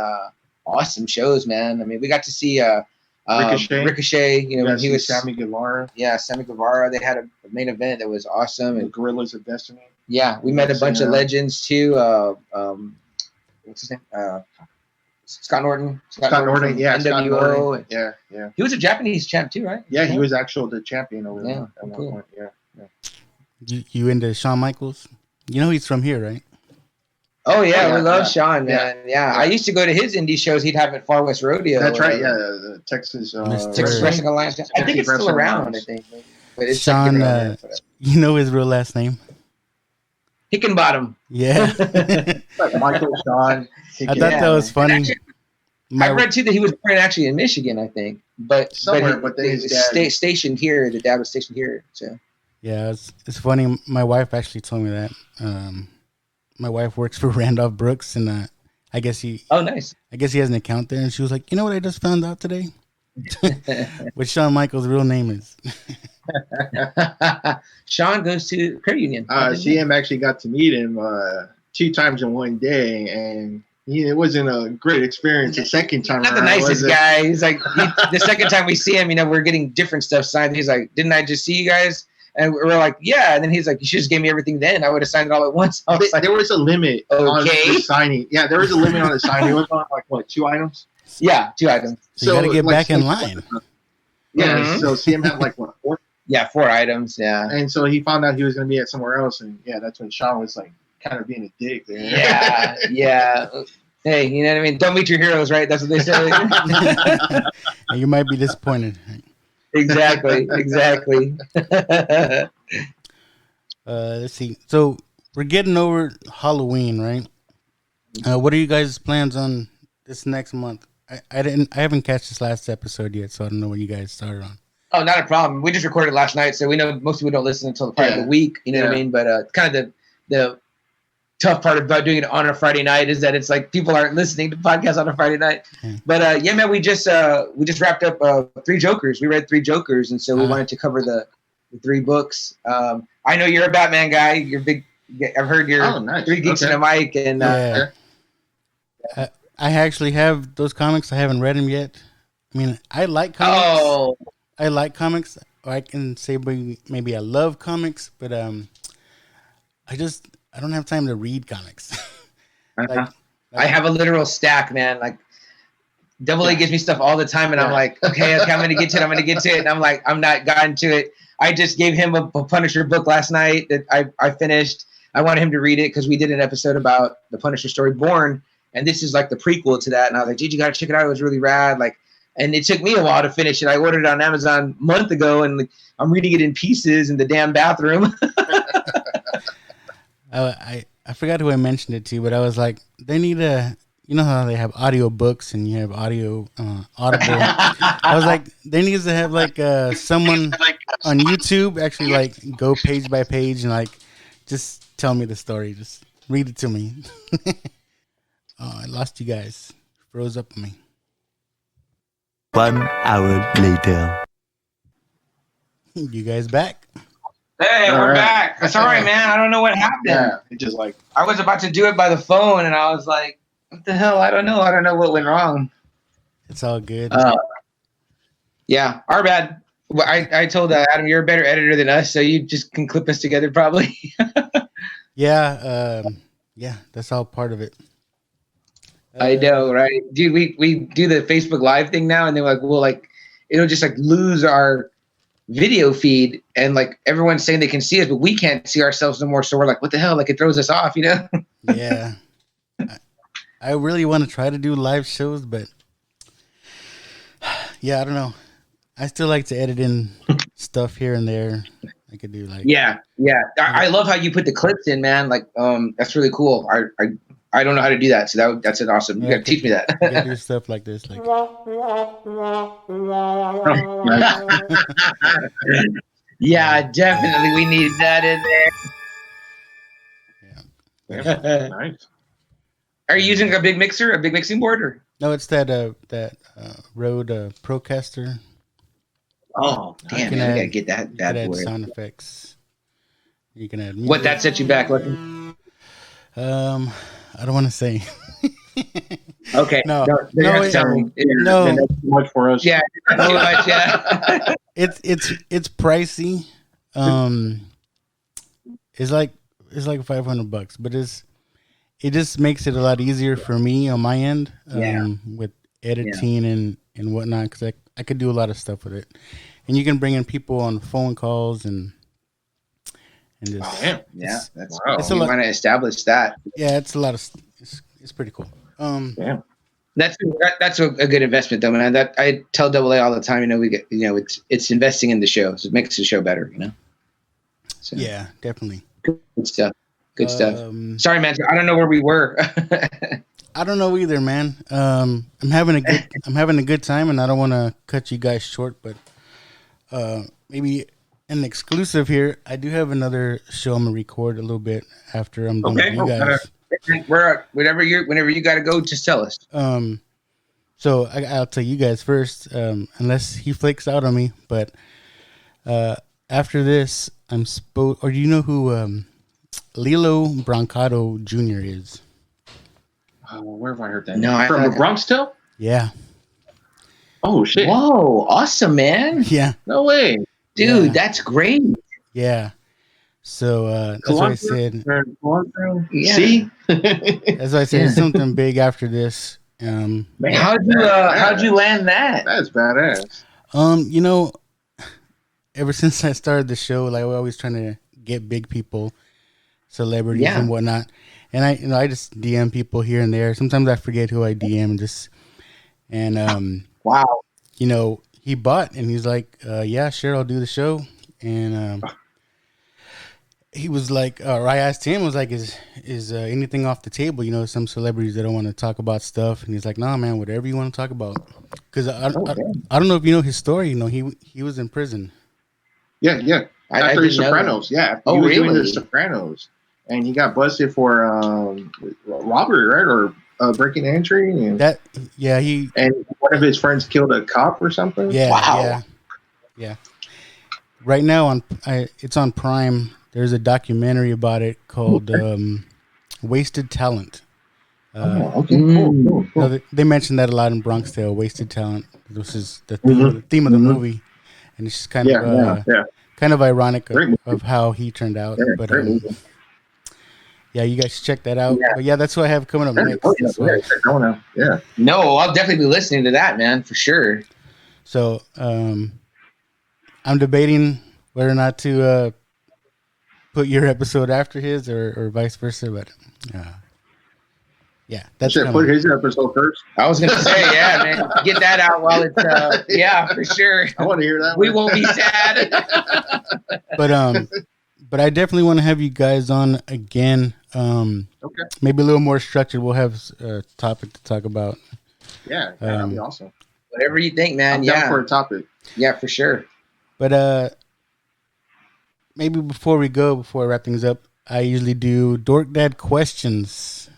awesome shows, man. I mean, we got to see Ricochet. When he was Sammy Guevara. Yeah, Sammy Guevara. They had a main event that was awesome. The and Gorillas of Destiny. Yeah, we met a bunch of legends too. What's his name? Scott Norton. Scott Norton, yeah. NWO. Yeah. He was a Japanese champ too, right? Yeah, he was actually the champion over there at one point. Yeah. You into Shawn Michaels? You know he's from here, right? Oh yeah, we love Shawn, man. Yeah, I used to go to his indie shows. He'd have at Far West Rodeo. That's right. Yeah, the Texas Wrestling Alliance. I think it's still around. I think, but it's Shawn. You know his real last name? Hickenbottom. Yeah. Like Michael Shawn. I thought that was funny. Actually, I read too that he was born actually in Michigan, I think, but stationed here. The dad was stationed here. So yeah, it's funny. My wife actually told me that. My wife works for Randolph Brooks, and I guess he. Oh, nice. I guess he has an account there, and she was like, "You know what I just found out today? What Shawn Michaels' real name is." Shawn goes to credit union. CM actually got to meet him 2 times in one day, and it wasn't a great experience. The second time, not the nicest guy. He's like, the second time we see him, we're getting different stuff signed. He's like, "Didn't I just see you guys?" And we're like, yeah. And then he's like, you should just give me everything then. I would have signed it all at once. I was like, there was a limit on the signing. Yeah, there was a limit on the signing. It was on like what, 2 items? Yeah, 2 items. So you got to get back in line. Yeah. So CM had like what, 4? Yeah, 4 items. Yeah. And so he found out he was going to be at somewhere else, and yeah, that's when Sean was like kind of being a dick there. Yeah. Yeah. Hey, you know what I mean? Don't meet your heroes, right? That's what they say. You might be disappointed. Exactly. Let's see. So we're getting over Halloween, right? What are you guys' plans on this next month? I haven't catch this last episode yet, so I don't know what you guys started on. Oh, not a problem. We just recorded last night, so we know most people don't listen until probably the week. You know what I mean? But kind of the tough part about doing it on a Friday night is that it's like people aren't listening to podcasts on a Friday night. But yeah, man, we just wrapped up 3 Jokers. We read 3 Jokers, and so we wanted to cover the 3 books. I know you're a Batman guy. You're big. I've heard you're nice. 3 Geeks and a Mic, and I actually have those comics. I haven't read them yet. I mean, I like comics. Oh, I like comics. Or I can say maybe I love comics, but I don't have time to read comics. I have a literal stack, man. Like Double A gives me stuff all the time, and I'm like, okay, I'm gonna get to it. And I'm like, I'm not gotten to it. I just gave him a Punisher book last night that I finished. I wanted him to read it because we did an episode about the Punisher story Born, and this is like the prequel to that. And I was like, dude, you gotta check it out. It was really rad. Like, and it took me a while to finish it. I ordered it on Amazon a month ago, and like, I'm reading it in pieces in the damn bathroom. I forgot who I mentioned it to, but I was like, they need you know how they have audio books and you have audio Audible. I was like, they need to have like someone on YouTube actually like go page by page and like just tell me the story, just read it to me. Oh, I lost you guys. Froze up on me. 1 hour later. You guys back? Hey, we're back. That's all right, man. I don't know what happened. Yeah, it just like I was about to do it by the phone, and I was like, what the hell? I don't know. I don't know what went wrong. It's all good. Yeah, our bad. Well, I told Adam, you're a better editor than us, so you just can clip us together probably. Yeah, that's all part of it. I know, right? Dude, we do the Facebook Live thing now, and they're like, well, like, it'll just like lose our video feed, and like everyone's saying they can see us, but we can't see ourselves no more. So we're like, what the hell? Like, it throws us off, you know? Yeah. I really want to try to do live shows, but yeah, I don't know. I still like to edit in stuff here and there. I could do like yeah. I love how you put the clips in, man. Like, that's really cool. I don't know how to do that, so that's an awesome. You gotta teach me that. I do stuff like this, like. Yeah, definitely. We need that in there. yeah. Nice. Are you using a big mixing board, or? No, it's that Rode Procaster. Oh, damn! Man, we gotta get that. You can add board. sound effects. You can add music. What that set you back? Looking? I don't want to say. Okay. No, that's too much for us. Yeah, too much. Yeah. It's pricey. It's like $500, but it just makes it a lot easier for me on my end. With editing and whatnot, because I could do a lot of stuff with it, and you can bring in people on phone calls and just That's wow. You want to establish that. Yeah, it's a lot of it's pretty cool. That's a good investment though, man. That I tell Double A all the time. It's investing in the show, so it makes the show better. So, yeah, definitely. Good stuff. Sorry, man. I don't know where we were. I don't know either, man. I'm having a good time, and I don't want to cut you guys short, but maybe an exclusive here. I do have another show I'm gonna record a little bit after I'm done with you guys. Whenever you got to go, just tell us. So I'll tell you guys first, unless he flakes out on me. But after this, or do you know who Lilo Brancato Jr. is? Where have I heard that? No, from the Bronx Tale. Yeah. Oh shit! Whoa, awesome, man. Yeah. No way, dude. Yeah. That's great. Yeah. So that's what I said. Yeah. See? That's why I said it's something big after this. Man, how'd you land that? That's badass. You know, ever since I started the show, like we're always trying to get big people, celebrities and whatnot. And I just DM people here and there. Sometimes I forget who I DM and wow. You know, he bought and he's like, yeah, sure, I'll do the show. And he was like, or I asked him, I was like, is anything off the table? You know, some celebrities that don't want to talk about stuff. And he's like, nah, man, whatever you want to talk about. Because I don't know if you know his story. You know, he was in prison. Yeah. After The Sopranos. Yeah. He was doing The Sopranos. And he got busted for robbery, right? Or breaking and entry. And one of his friends killed a cop or something. Yeah. Wow. Yeah. Right now it's on Prime. There's a documentary about it called Wasted Talent. Cool. They mentioned that a lot in Bronx Tale, Wasted Talent. This is the theme of the movie. And it's just kind of ironic of how he turned out. But yeah, you guys should check that out. Yeah. But yeah, that's what I have coming up next. Yeah. No, I'll definitely be listening to that, man, for sure. So I'm debating whether or not to put your episode after his or vice versa, but yeah, that's put his episode first. I was gonna say, yeah, man, get that out while it's yeah, for sure. I want to hear that. We won't be sad. But I definitely want to have you guys on again. Okay. Maybe a little more structured. We'll have a topic to talk about. Yeah, that'd be awesome. Whatever you think, man. I'm down for a topic. Yeah, for sure. But maybe before I wrap things up, I usually do Dork Dad Questions.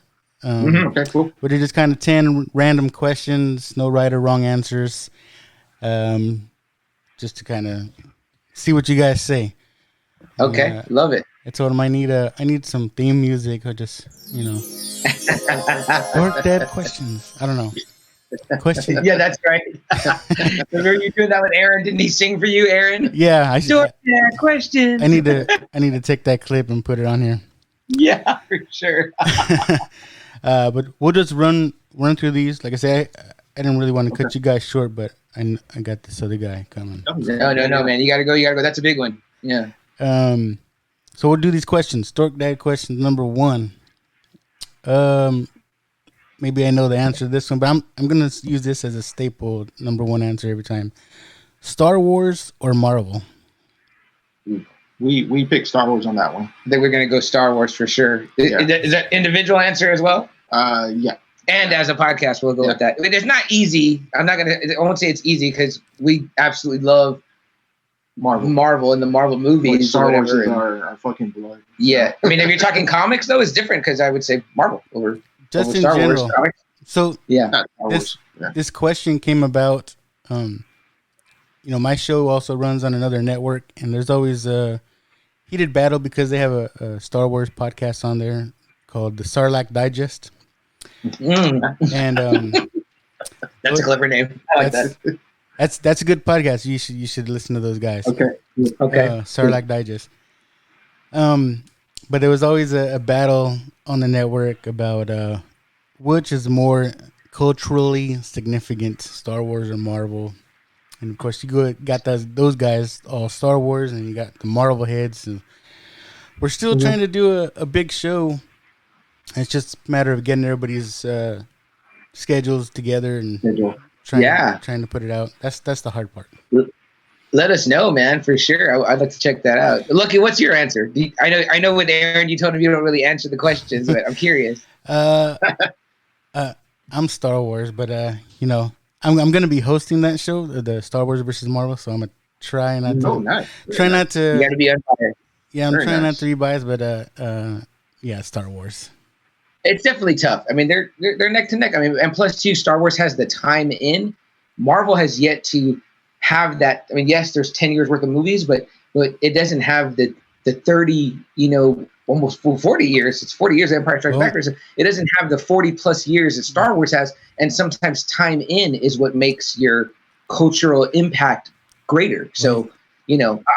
Okay, cool. But they're just kind of 10 random questions, no right or wrong answers. Just to kind of see what you guys say. Okay, love it. I told him I need some theme music or just, Dork Dad Questions. I don't know. Question. Yeah, that's right. Remember you doing that with Aaron? Didn't he sing for you, Aaron? Yeah, Dork Dad Questions. I need to take that clip and put it on here. Yeah, for sure. But we'll just run through these. Like I say, I didn't really want to cut you guys short, but I got this other guy coming. No, man. You gotta go. That's a big one. Yeah. So we'll do these questions. Dork Dad Questions number 1. Maybe I know the answer to this one, but I'm gonna use this as a staple number 1 answer every time. Star Wars or Marvel? We picked Star Wars on that one. I think we're gonna go Star Wars for sure. Yeah. Is that individual answer as well? Yeah. And as a podcast, we'll go with that. It's not easy. I won't say it's easy because we absolutely love Marvel and the Marvel movies. Like Star Wars is our fucking blood. Yeah. I mean, if you're talking comics, though, it's different because I would say Marvel over just in Star general. Wars. So yeah, this question came about. My show also runs on another network, and there's always a heated battle because they have a Star Wars podcast on there called the Sarlacc Digest. And that's a clever name. I like that. That's a good podcast. You should listen to those guys. Okay. Sarlacc Digest. But there was always a battle on the network about which is more culturally significant, Star Wars or Marvel. And of course, you got those guys all Star Wars, and you got the Marvel heads. And we're still trying to do a big show. It's just a matter of getting everybody's schedules together and trying to put it out. That's the hard part. Let us know, man, for sure. I'd like to check that out. Lucky, what's your answer? I know with Aaron, you told him you don't really answer the questions, but I'm curious. I'm Star Wars, but I'm going to be hosting that show, the Star Wars versus Marvel. So I'm gonna try not to. Not to. You got to be unbiased. Yeah, I'm trying not to be biased, but Star Wars. It's definitely tough. I mean, they're neck to neck. I mean, and plus two, Star Wars has the time in. Marvel has yet to have that. I mean, yes, there's 10 years worth of movies, but it doesn't have the 30, almost 40 years. It's 40 years of Empire Strikes Back. So it doesn't have the 40 plus years that Star Wars has. And sometimes time in is what makes your cultural impact greater. So,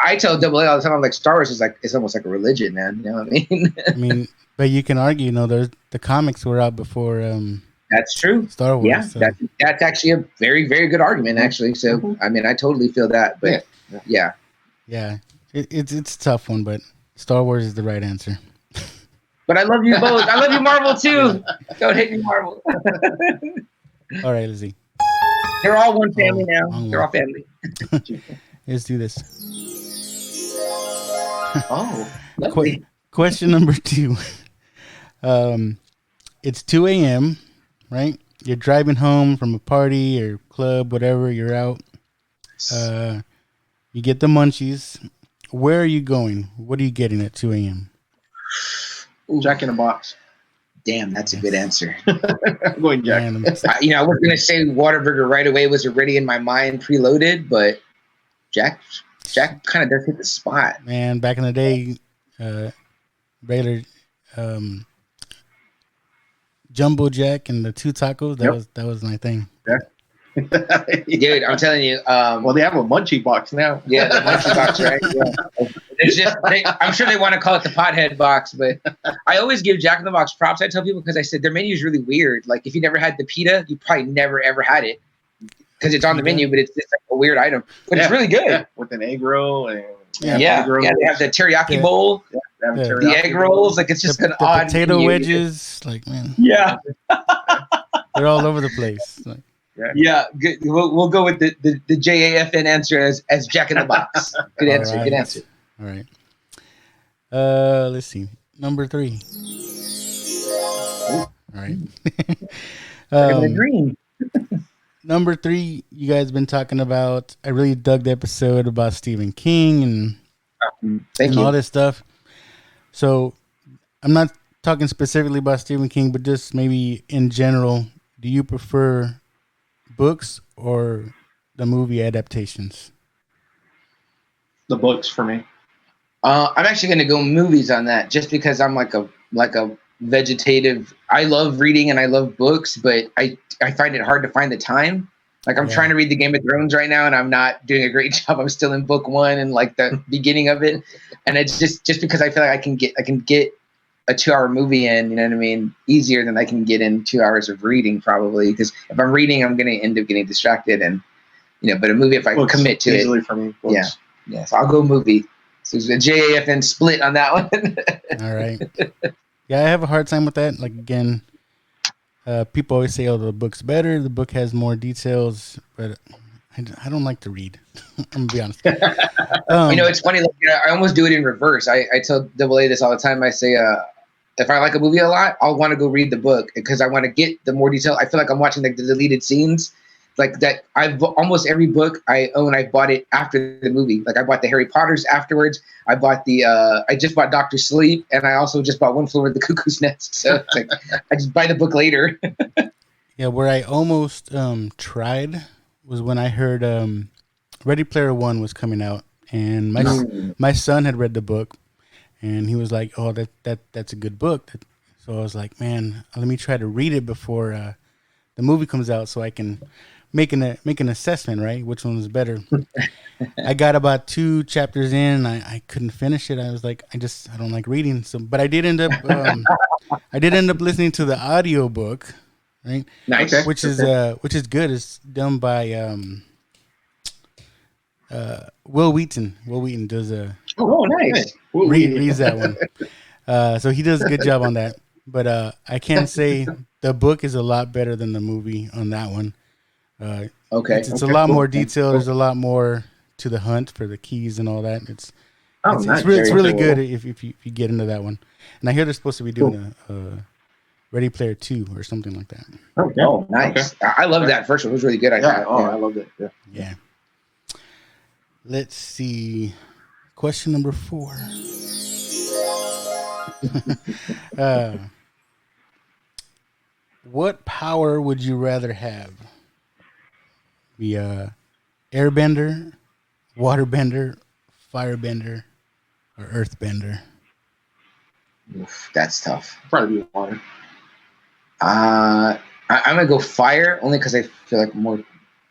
I tell Double A all the time, I'm like, Star Wars is like, it's almost like a religion, man. You know what I mean? I mean, but you can argue, there's the comics were out before. That's true. Star Wars. Yeah, so. that's actually a very, very good argument, actually. So, I mean, I totally feel that. But yeah. It's a tough one, but Star Wars is the right answer. But I love you both. I love you, Marvel, too. Don't hate me, Marvel. All right, let's see. They're all one family now. They're all family. Let's do this. Lovely. Question number 2. It's 2 a.m., right? You're driving home from a party or club, whatever. You're out. You get the munchies. Where are you going? What are you getting at 2 a.m.? Jack in the Box. Damn, that's a good answer. I'm going Jack. I was going to say Whataburger right away was already in my mind preloaded, but Jack kind of does hit the spot. Man, back in the day, regular Jumbo Jack and the 2 tacos, that was my thing. Yeah. Dude, I'm telling you. Well, they have a munchie box now. Yeah, the munchie box, right? Yeah. It's just, I'm sure they want to call it the pothead box, but I always give Jack in the Box props. I tell people because I said their menu is really weird. Like if you never had the pita, you probably never ever had it because it's on the menu, but it's just like a weird item. But it's really good with an egg roll and they have the teriyaki bowl, the egg rolls. Like it's just an odd potato menu. Wedges. Like man, they're all over the place. Like, yeah, good. We'll go with the JAFN answer as Jack in the Box. Good answer. Right. Good answer. All right. Let's see. Number 3. All right. Green. Number 3, you guys been talking about. I really dug the episode about Stephen King and all this stuff. So I'm not talking specifically about Stephen King, but just maybe in general. Do you prefer books or the movie adaptations? The books for me. I'm actually going to go movies on that, just because I'm like a vegetative. I love reading and I love books, but I find it hard to find the time. Like I'm trying to read the Game of Thrones right now, and I'm not doing a great job. I'm still in book 1 and like the beginning of it, and it's just because I feel like I can get a 2-hour movie in, you know what I mean, easier than I can get in 2 hours of reading probably. Because if I'm reading, I'm going to end up getting distracted, and but a movie, if I commit to easily it, for me. Books. Yeah. So I'll go movie. So it's a JAFN split on that one. All right. Yeah, I have a hard time with that. Like again, people always say, "Oh, the book's better. The book has more details," but I don't like to read. I'm gonna be honest. It's funny. Like, I almost do it in reverse. I tell Double A this all the time. I say, if I like a movie a lot, I'll want to go read the book because I want to get the more detail. I feel like I'm watching like the deleted scenes. Like that, almost every book I own, I bought it after the movie. Like I bought the Harry Potters afterwards. I bought I just bought Dr. Sleep, and I also just bought One Flew Over the Cuckoo's Nest. So it's like I just buy the book later. Yeah, where I almost tried was when I heard Ready Player One was coming out, and my son had read the book, and he was like, "Oh, that's a good book." So I was like, "Man, let me try to read it before the movie comes out, so I can." Make an assessment, right? Which one was better? I got about 2 chapters in. I couldn't finish it. I was like, I don't like reading. So, but I did end up listening to the audio book, right? Nice. Which is good. It's done by Will Wheaton. Will Wheaton does nice. Reads that one. So he does a good job on that. But I can say the book is a lot better than the movie on that one. It's a lot more detailed. There's a lot more to the hunt for the keys and all that. It's really good if you get into that one. And I hear they're supposed to be doing a Ready Player 2 or something like that. Oh, nice. Okay. I love that first one. It was really good. I loved it. Yeah. Let's see. Question number 4. What power would you rather have? Be airbender, waterbender, firebender, or earthbender? Oof, that's tough. Probably be water. I'm gonna go fire only because I feel like more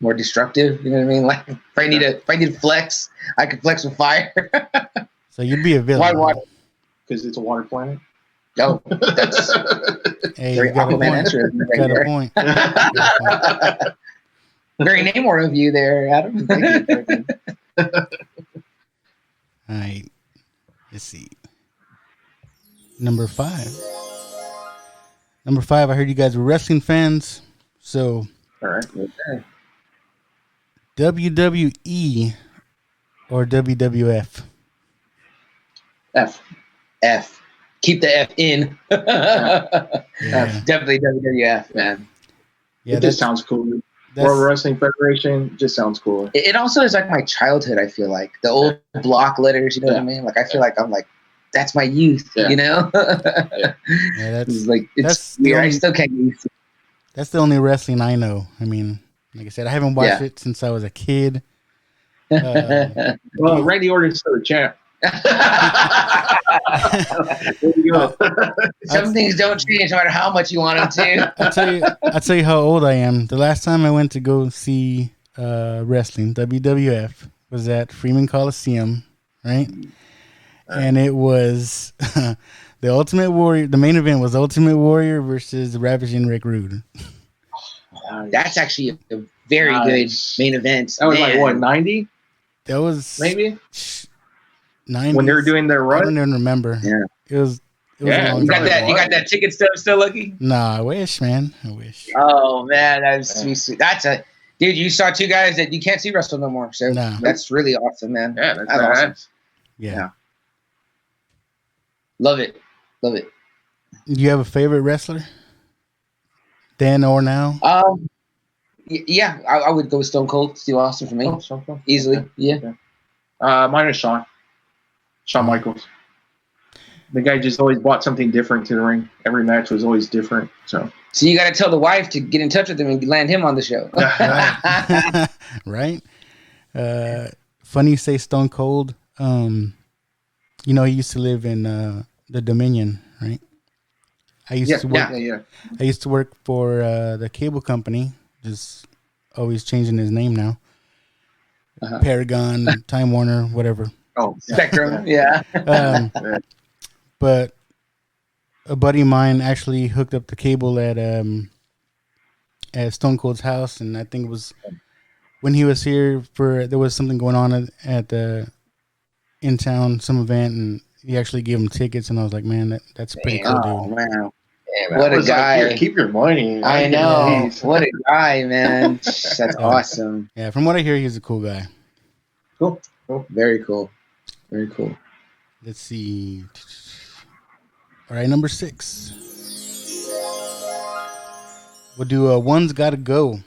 more destructive. You know what I mean? Like if I need to flex, I can flex with fire. So you'd be a villain. Why water? Because it's a water planet. Oh, that's Hey, very you got a Aquaman point. answer right Got a there. point. Very Namor of you there, Adam. Thank you. All right. Let's see. Number 5. Number 5, I heard you guys were wrestling fans. So, All right. Okay. WWE or WWF? F. Keep the F in. Yeah. Definitely WWF, man. Yeah, It just sounds cool. World Wrestling Federation just sounds cool. It also is like my childhood, I feel like. The old block letters, you know what I mean? Like, I feel like I'm like, that's my youth, you know? Yeah, It's like, it's that's weird. the I still can't get used to it. That's the only wrestling I know. I mean, like I said, I haven't watched it since I was a kid. Well, Randy Orton's still the champ. There you go. Some things don't change no matter how much you want them to. I'll tell you how old I am. The last time I went to go see wrestling, WWF, was at Freeman Coliseum, right? And it was the Ultimate Warrior. The main event was Ultimate Warrior versus Ravaging Rick Rude. That's actually a very good main event. That was like what, 90? That was maybe 90s. when they were doing their I run. don't even remember. Yeah. It was a long You got time. that? You got that ticket stub still, Lucky? Nah, I wish, man. I wish. Oh man, that's sweet. That's a dude. You saw two guys that you can't see wrestle no more. So that's really awesome, man. Yeah, that's awesome. Yeah. Love it. Love it. Do you have a favorite wrestler? Then or now? Yeah, I would go with Stone Cold Steve Austin for me. Oh, Stone Cold. Easily. Okay. Yeah. Mine is Shawn Michaels. The guy just always brought something different to the ring. Every match was always different. So you got to tell the wife to get in touch with him and land him on the show. Right. Funny you say Stone Cold. You know, he used to live in the Dominion, right? I used to work. I used to work for the cable company. Just always changing his name now. Paragon, Time Warner, whatever. Oh, Spectrum, yeah. But a buddy of mine actually hooked up the cable at Stone Cold's house, and I think it was when he was here there was something going on at the in town, some event, and he actually gave him tickets, and I was like, man, that's pretty cool, dude. Oh man. Yeah, what a guy! Like, keep your money. I know. What a guy, man! That's awesome. Yeah, from what I hear, he's a cool guy. Cool. Very cool. Very cool. Let's see. All right, number 6. We'll do One's Gotta Go.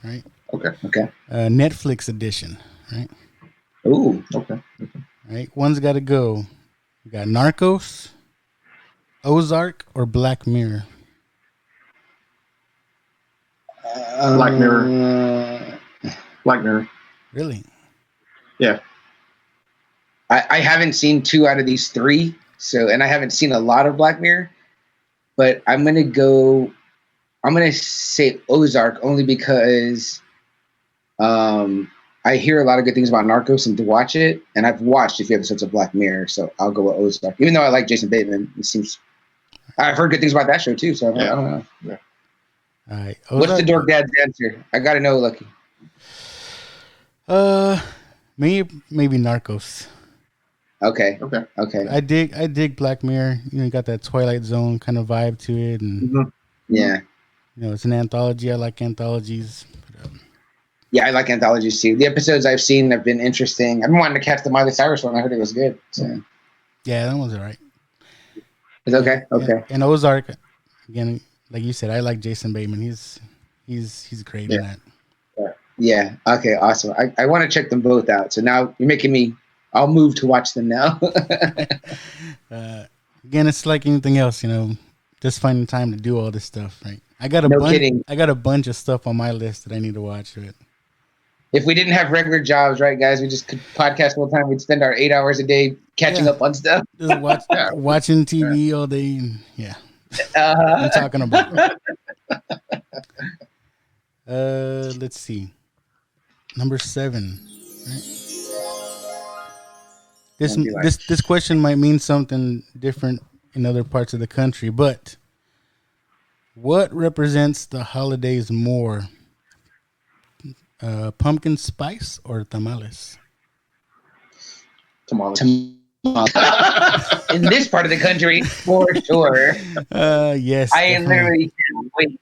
Right. Okay. Netflix edition. Right. Ooh. Okay. Right. One's Gotta Go. We got Narcos, Ozark, or Black Mirror. Black Mirror. Black Mirror. Really? Yeah. I haven't seen 2 out of these 3, and I haven't seen a lot of Black Mirror, but I'm gonna say Ozark only because I hear a lot of good things about Narcos and to watch it, and I've watched a few episodes of Black Mirror, so I'll go with Ozark. Even though I like Jason Bateman, I've heard good things about that show too, so I don't know. Yeah. All right. What's the Dork Dad's answer? I gotta know, Lucky. Maybe Narcos. Okay. I dig Black Mirror. You know, you got that Twilight Zone kind of vibe to it, and yeah, you know, it's an anthology. I like anthologies. But, yeah, I like anthologies too. The episodes I've seen have been interesting. I've been wanting to catch the Miley Cyrus one. I heard it was good. So. Yeah, that one's all right. It's okay. Okay. And Ozark, again, like you said, I like Jason Bateman. He's great in that. Yeah. Okay. Awesome. I want to check them both out. So now you're making me. I'll move to watch them now. Again, it's like anything else, you know, just finding time to do all this stuff, right? I got a bunch of stuff on my list that I need to watch. Right? If we didn't have regular jobs, right, guys, we just could podcast all the time. We'd spend our 8 hours a day catching up on stuff. Just watching TV all day. And, I'm talking about. Let's see. Number 7. Right. This question might mean something different in other parts of the country, but what represents the holidays more? Pumpkin spice or tamales? Tamales. In this part of the country, for sure. Yes. I literally can't wait.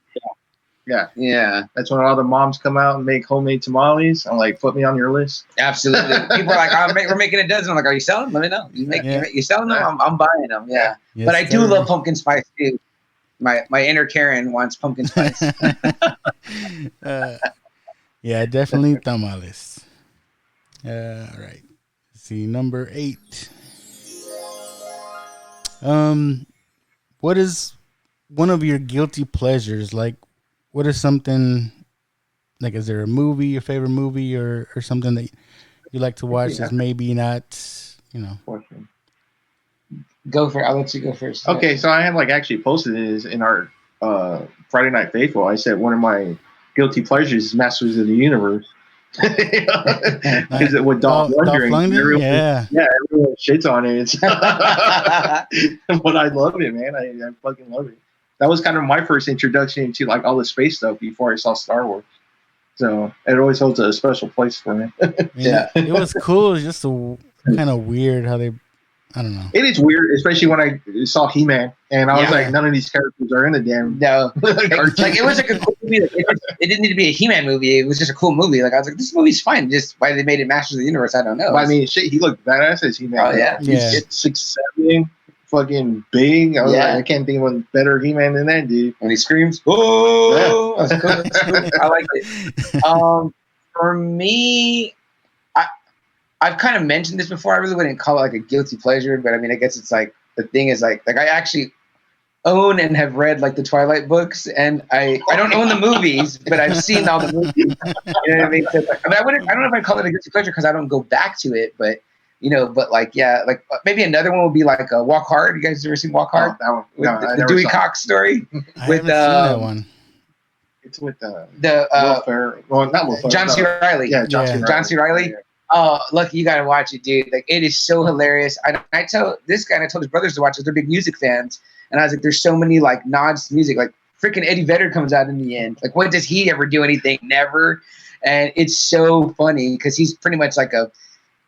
Yeah. That's when all the moms come out and make homemade tamales. I'm like, put me on your list. Absolutely. People are like, we're making a dozen. I'm like, are you selling? Let me know. You selling them? I'm buying them. Yeah. Yes, but I do love pumpkin spice too. My inner Karen wants pumpkin spice. Yeah, definitely tamales. All right. Let's see, number 8. What is one of your guilty pleasures? Like, what is something, like, is there a movie, your favorite movie, or something that you like to watch that's maybe not, Go for it. I'll let you go first. Okay, so I had actually posted this in our Friday Night Faithful. I said one of my guilty pleasures is Masters of the Universe. Because with Dolph Lundgren, everyone shits on it. But I love it, man. I fucking love it. That was kind of my first introduction to all the space stuff before I saw Star Wars. So it always holds a special place for me. Yeah, it was cool. It's just kind of weird how they. I don't know. It is weird, especially when I saw He-Man, and I was like, none of these characters are in the damn. No, it was a cool movie. It didn't need to be a He-Man movie. It was just a cool movie. I was like, this movie's fine. Just why they made it Masters of the Universe, I don't know. But, I mean, shit, he looked badass as He-Man. Oh yeah, he's 6'7", fucking big. I was like, I can't think of a better He-Man than that dude. When he screams, "Oh!" Yeah. That's cool. That's cool. I like it. For me, I've kind of mentioned this before. I really wouldn't call it a guilty pleasure, but I mean, I guess it's the thing is I actually own and have read the Twilight books, and I don't own the movies, but I've seen all the movies. You know what I mean? So, I don't know if I'd call it a guilty pleasure because I don't go back to it, but maybe another one would be Walk Hard. You guys ever seen Walk Hard? That one. With the Dewey Cox story. I haven't seen that one. It's with Will Ferrell. Well, not Will Ferrell. John C. Reilly. Yeah, John C. Reilly. Yeah. Oh, lucky you gotta watch it, dude. It is so hilarious. I tell this guy, and I told his brothers to watch it. They're big music fans, and I was like, "There's so many nods to music. Freaking Eddie Vedder comes out in the end. When does he ever do anything? Never." And it's so funny because he's pretty much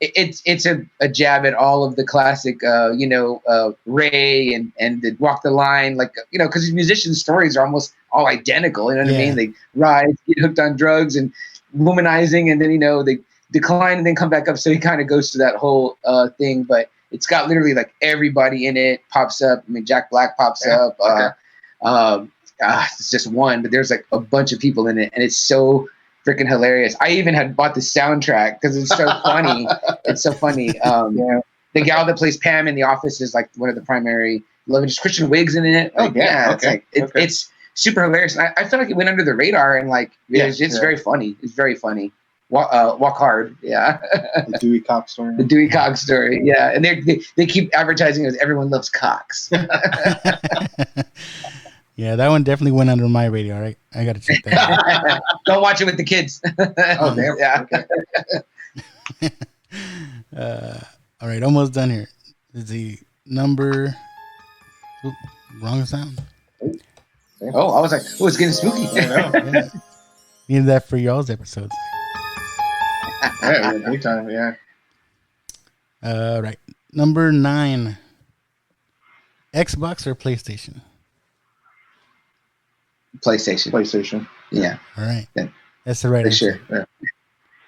it's a jab at all of the classic, Ray and the Walk the Line, because these musicians' stories are almost all identical. You know what I mean? They rise, get hooked on drugs, and womanizing, and then they decline and then come back up. So he kind of goes through that whole thing, but it's got literally everybody in it pops up. I mean, Jack Black pops up. It's just one, but there's a bunch of people in it, and it's so freaking hilarious. I even had bought the soundtrack because it's so funny. It's so funny. The gal that plays Pam in The Office is one of the primary love interest. Christian Wiig's in it. It's super hilarious. And I feel like it went under the radar, and it's very funny. It's very funny. Walk Hard, yeah. The Dewey Cox story. The Dewey Cox story, yeah. And they keep advertising it as everyone loves Cox. Yeah, that one definitely went under my radar. Right? I got to check that out. Don't watch it with the kids. Oh, damn. Yeah. Okay. All right, almost done here. Is the number... Oop, wrong sound. Oh, I was like, it's getting spooky. Yeah. Needed that for y'all's episodes. Yeah, big time, yeah. All right. Number 9. Xbox or PlayStation? PlayStation. Yeah. All right. Yeah. That's the right answer. Sure.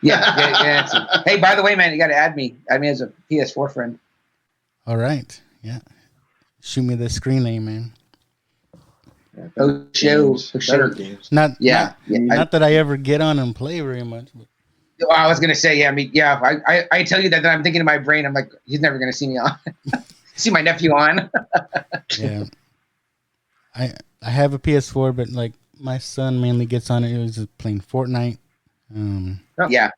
Yeah. Hey, by the way, man, you got to add me. Add me as a PS4 friend. All right. Yeah. Shoot me the screen name, man. Better games. Not that I ever get on and play very much. But. I was gonna say, I tell you that I'm thinking in my brain, I'm like, he's never gonna see me on. See my nephew on. Yeah. I have a PS4, but my son mainly gets on it. He was just playing Fortnite. Yeah.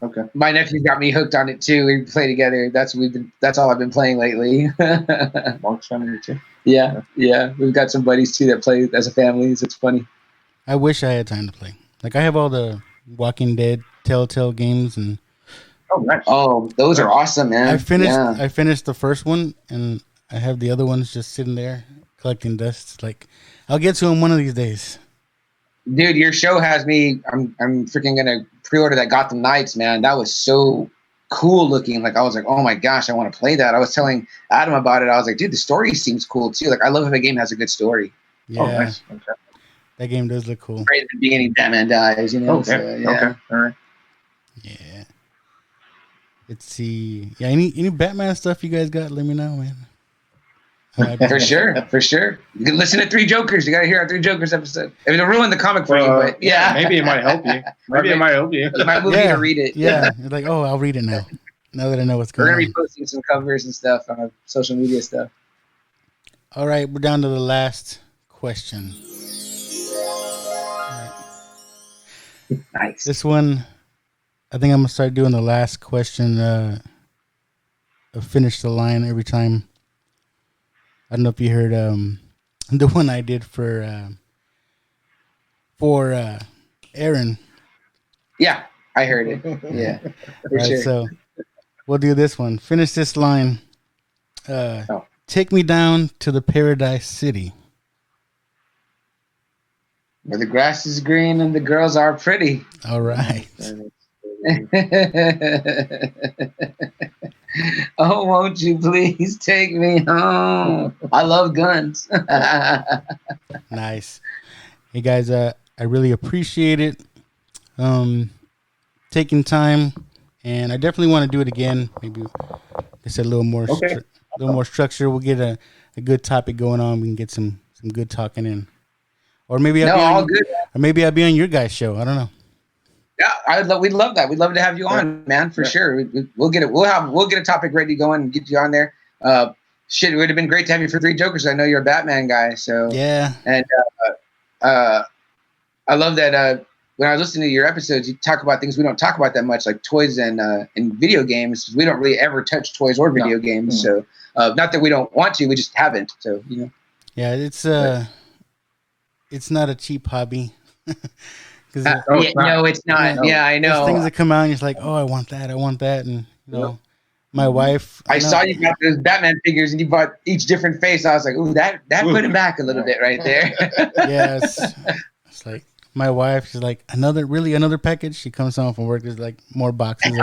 Okay. My nephew's got me hooked on it too. We play together. That's all I've been playing lately. Mark's on it too. Yeah. We've got some buddies too that play as a family. So it's funny. I wish I had time to play. Like I have all the Walking Dead Telltale games, and Oh, nice. Oh, those are awesome, man. I finished the first one, and I have the other ones just sitting there collecting dust. Like I'll get to them one of these days. Dude, your show has me. I'm freaking gonna pre-order that Gotham Knights, man. That was so cool looking. Like I was like, oh my gosh, I want to play that. I was telling Adam about it. I was like, dude, the story seems cool too. Like I love if a game has a good story. Yeah, Oh, nice. Okay. that game does look cool. Right at the beginning, Batman dies. You know. Okay. So, yeah. Okay. All right. Yeah. Let's see. Yeah, any Batman stuff you guys got? Let me know, man. For sure. You can listen to Three Jokers. You got to hear our Three Jokers episode. I mean, it'll ruin the comic for you, but yeah. Maybe it might help you. Maybe it might help you. You might move you to read it. Yeah. It's like, oh, I'll read it now. Now that I know what's going on. We're going to be posting some covers and stuff on our social media stuff. All right, we're down to the last question. Nice. This one, I think I'm going to start doing the last question. Finish the line every time. I don't know if you heard the one I did for Aaron. Yeah, I heard it. Yeah, for Right, sure. so we'll do this one. Finish this line. Take me down to the Paradise City. Where the grass is green and the girls are pretty. All right. Oh, won't you please take me home? I love guns. Nice. Hey guys, I really appreciate it. Taking time, and I definitely want to do it again. Maybe like I said, a little more structure. We'll get a good topic going on. We can get some good talking in. Or maybe I'll be on your guys' show. I don't know. Yeah, we'd love that. We'd love to have you on, man, for sure. We'll get it. We'll get a topic ready to go and get you on there. It would have been great to have you for Three Jokers. I know you're a Batman guy, so yeah. And I love that when I was listening to your episodes, you talk about things we don't talk about that much, like toys and video games. We don't really ever touch toys or video games. So not that we don't want to, we just haven't. So Yeah, it's not a cheap hobby. No, it's not. Yeah, I know. There's things that come out and it's like, oh, I want that, and my wife. I saw you got those Batman figures and you bought each different face. I was like, ooh, that put him back a little bit right there. Yes, it's like my wife. She's like, another package. She comes home from work. There's like more boxes.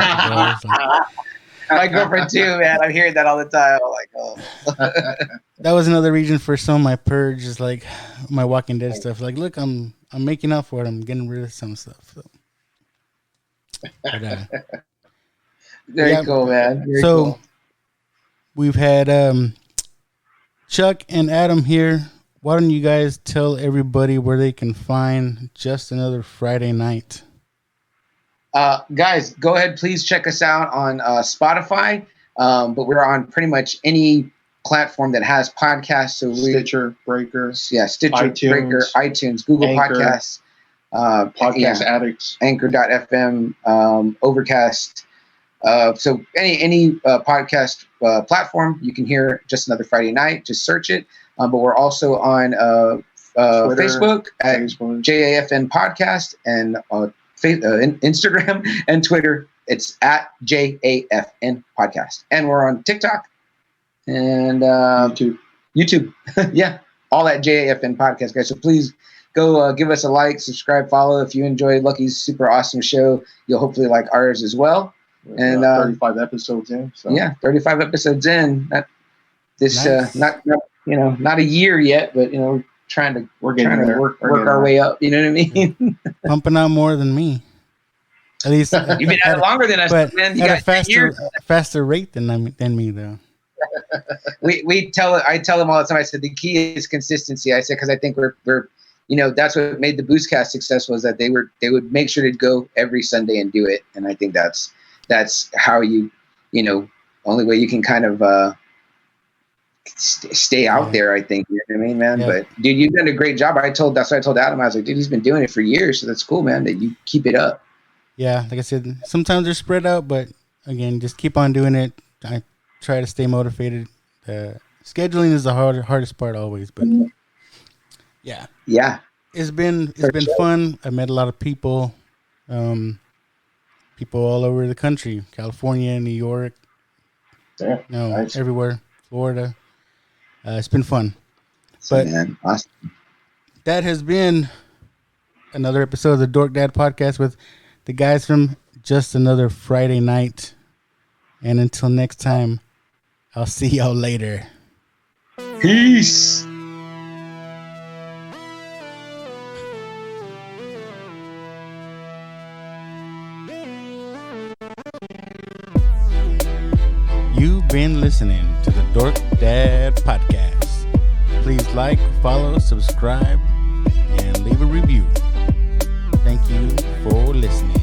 My girlfriend too, man. I'm hearing that all the time. I'm like, oh. That was another reason for some of my purge, is like my Walking Dead stuff. Like, look, I'm making up for it. I'm getting rid of some stuff. So. But, Very cool, man. Very so cool. We've had Chuck and Adam here. Why don't you guys tell everybody where they can find Just Another Friday Night? Guys, go ahead. Please check us out on Spotify. But we're on pretty much any platform that has podcasts. So Stitcher, Breaker. Yeah, Stitcher, iTunes, Breaker, iTunes, Google Anchor, Podcasts. Podcast Addicts. Anchor.fm, Overcast. So any podcast platform, you can hear Just Another Friday Night. Just search it. But we're also on Twitter, Facebook at JAFN Podcast, and Instagram and Twitter. It's at JAFN Podcast. And we're on TikTok and YouTube. Yeah, all at JAFN Podcast, guys. So please go give us a like, subscribe, follow. If you enjoyed Lucky's super awesome show, you'll hopefully like ours as well. And 35 episodes in. So. Yeah, 35 episodes in. Nice. Not a year yet, but we're trying to work our way up. You know what I mean? Pumping out more than me. At least you've been at it longer than us, but man. You at got a faster rate than me, though. I tell them all the time. I said the key is consistency. I said because I think we're that's what made the Boostcast successful, is that they would make sure to go every Sunday and do it. And I think that's how only way you can kind of stay out there. I think, you know what I mean, man. Yeah. But dude, you've done a great job. That's what I told Adam. I was like, dude, he's been doing it for years, so that's cool, man, that you keep it up. Yeah, like I said, sometimes they're spread out, but again, just keep on doing it. I try to stay motivated. Scheduling is the hardest part always, but yeah. it's been fun. I met a lot of people, people all over the country, California, New York, nice. everywhere, Florida. It's been fun. But man, awesome. That has been another episode of the Dork Dad Podcast with the guys from Just Another Friday Night. And until next time, I'll see y'all later. Peace. You've been listening to the Dork Dad Podcast. Please like, follow, subscribe, and leave a review. Thank you for listening.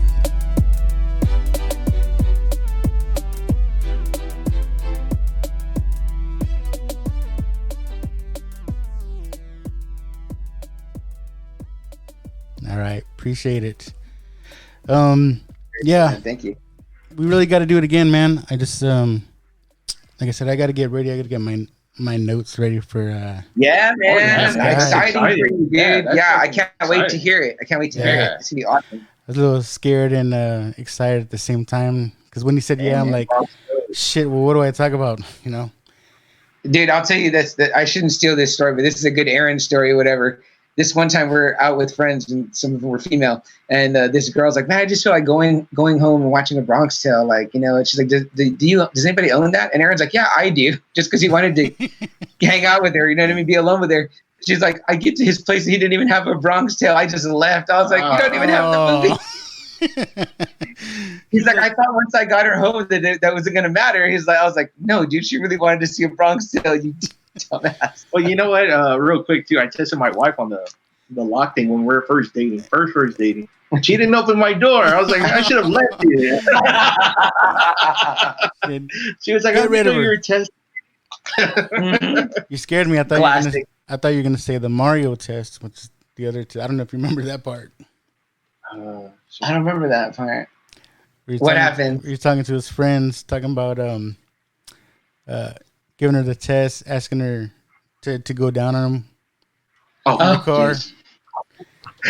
All right, appreciate it. Yeah, thank you. We really got to do it again, man. I just like I said, I got to get ready. I got to get my notes ready for. Yeah, man, exciting for you, dude. Yeah, I can't wait to hear it. It's gonna be awesome. I was a little scared and excited at the same time because when he said I'm like, shit. Well, what do I talk about? You know, dude. I'll tell you this. That I shouldn't steal this story, but this is a good Aaron story or whatever. This one time we're out with friends and some of them were female, and this girl's like, man, I just feel like going home and watching a Bronx Tale, like, you know. And she's like, does anybody own that? And Aaron's like, yeah, I do, just because he wanted to hang out with her, you know what I mean, be alone with her. She's like, I get to his place and he didn't even have a Bronx Tale. I just left. I was like, you don't even have the movie. He's like, I thought once I got her home that wasn't gonna matter. I was like, no, dude, she really wanted to see a Bronx Tale. You dumbass. Well, you know what? Real quick too, I tested my wife on the lock thing when we were first dating. She didn't open my door. I was like, I should have left you. She was like, Get rid of her. Your test. You scared me. I thought you were gonna say the Mario test, which is the other two. I don't know if you remember that part. I don't remember that part. What happened? He was talking to his friends, talking about giving her the test, asking her to go down on him in the car. Geez.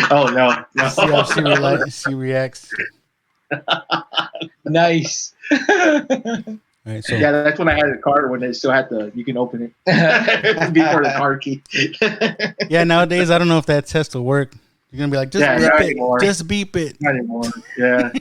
Oh no! See how she reacts. Nice. Right, so. Yeah, that's when I had a car when they still had you can open it before the car key. Yeah, nowadays I don't know if that test will work. You're gonna be like, just beep it. Just beep it. Not anymore. Yeah.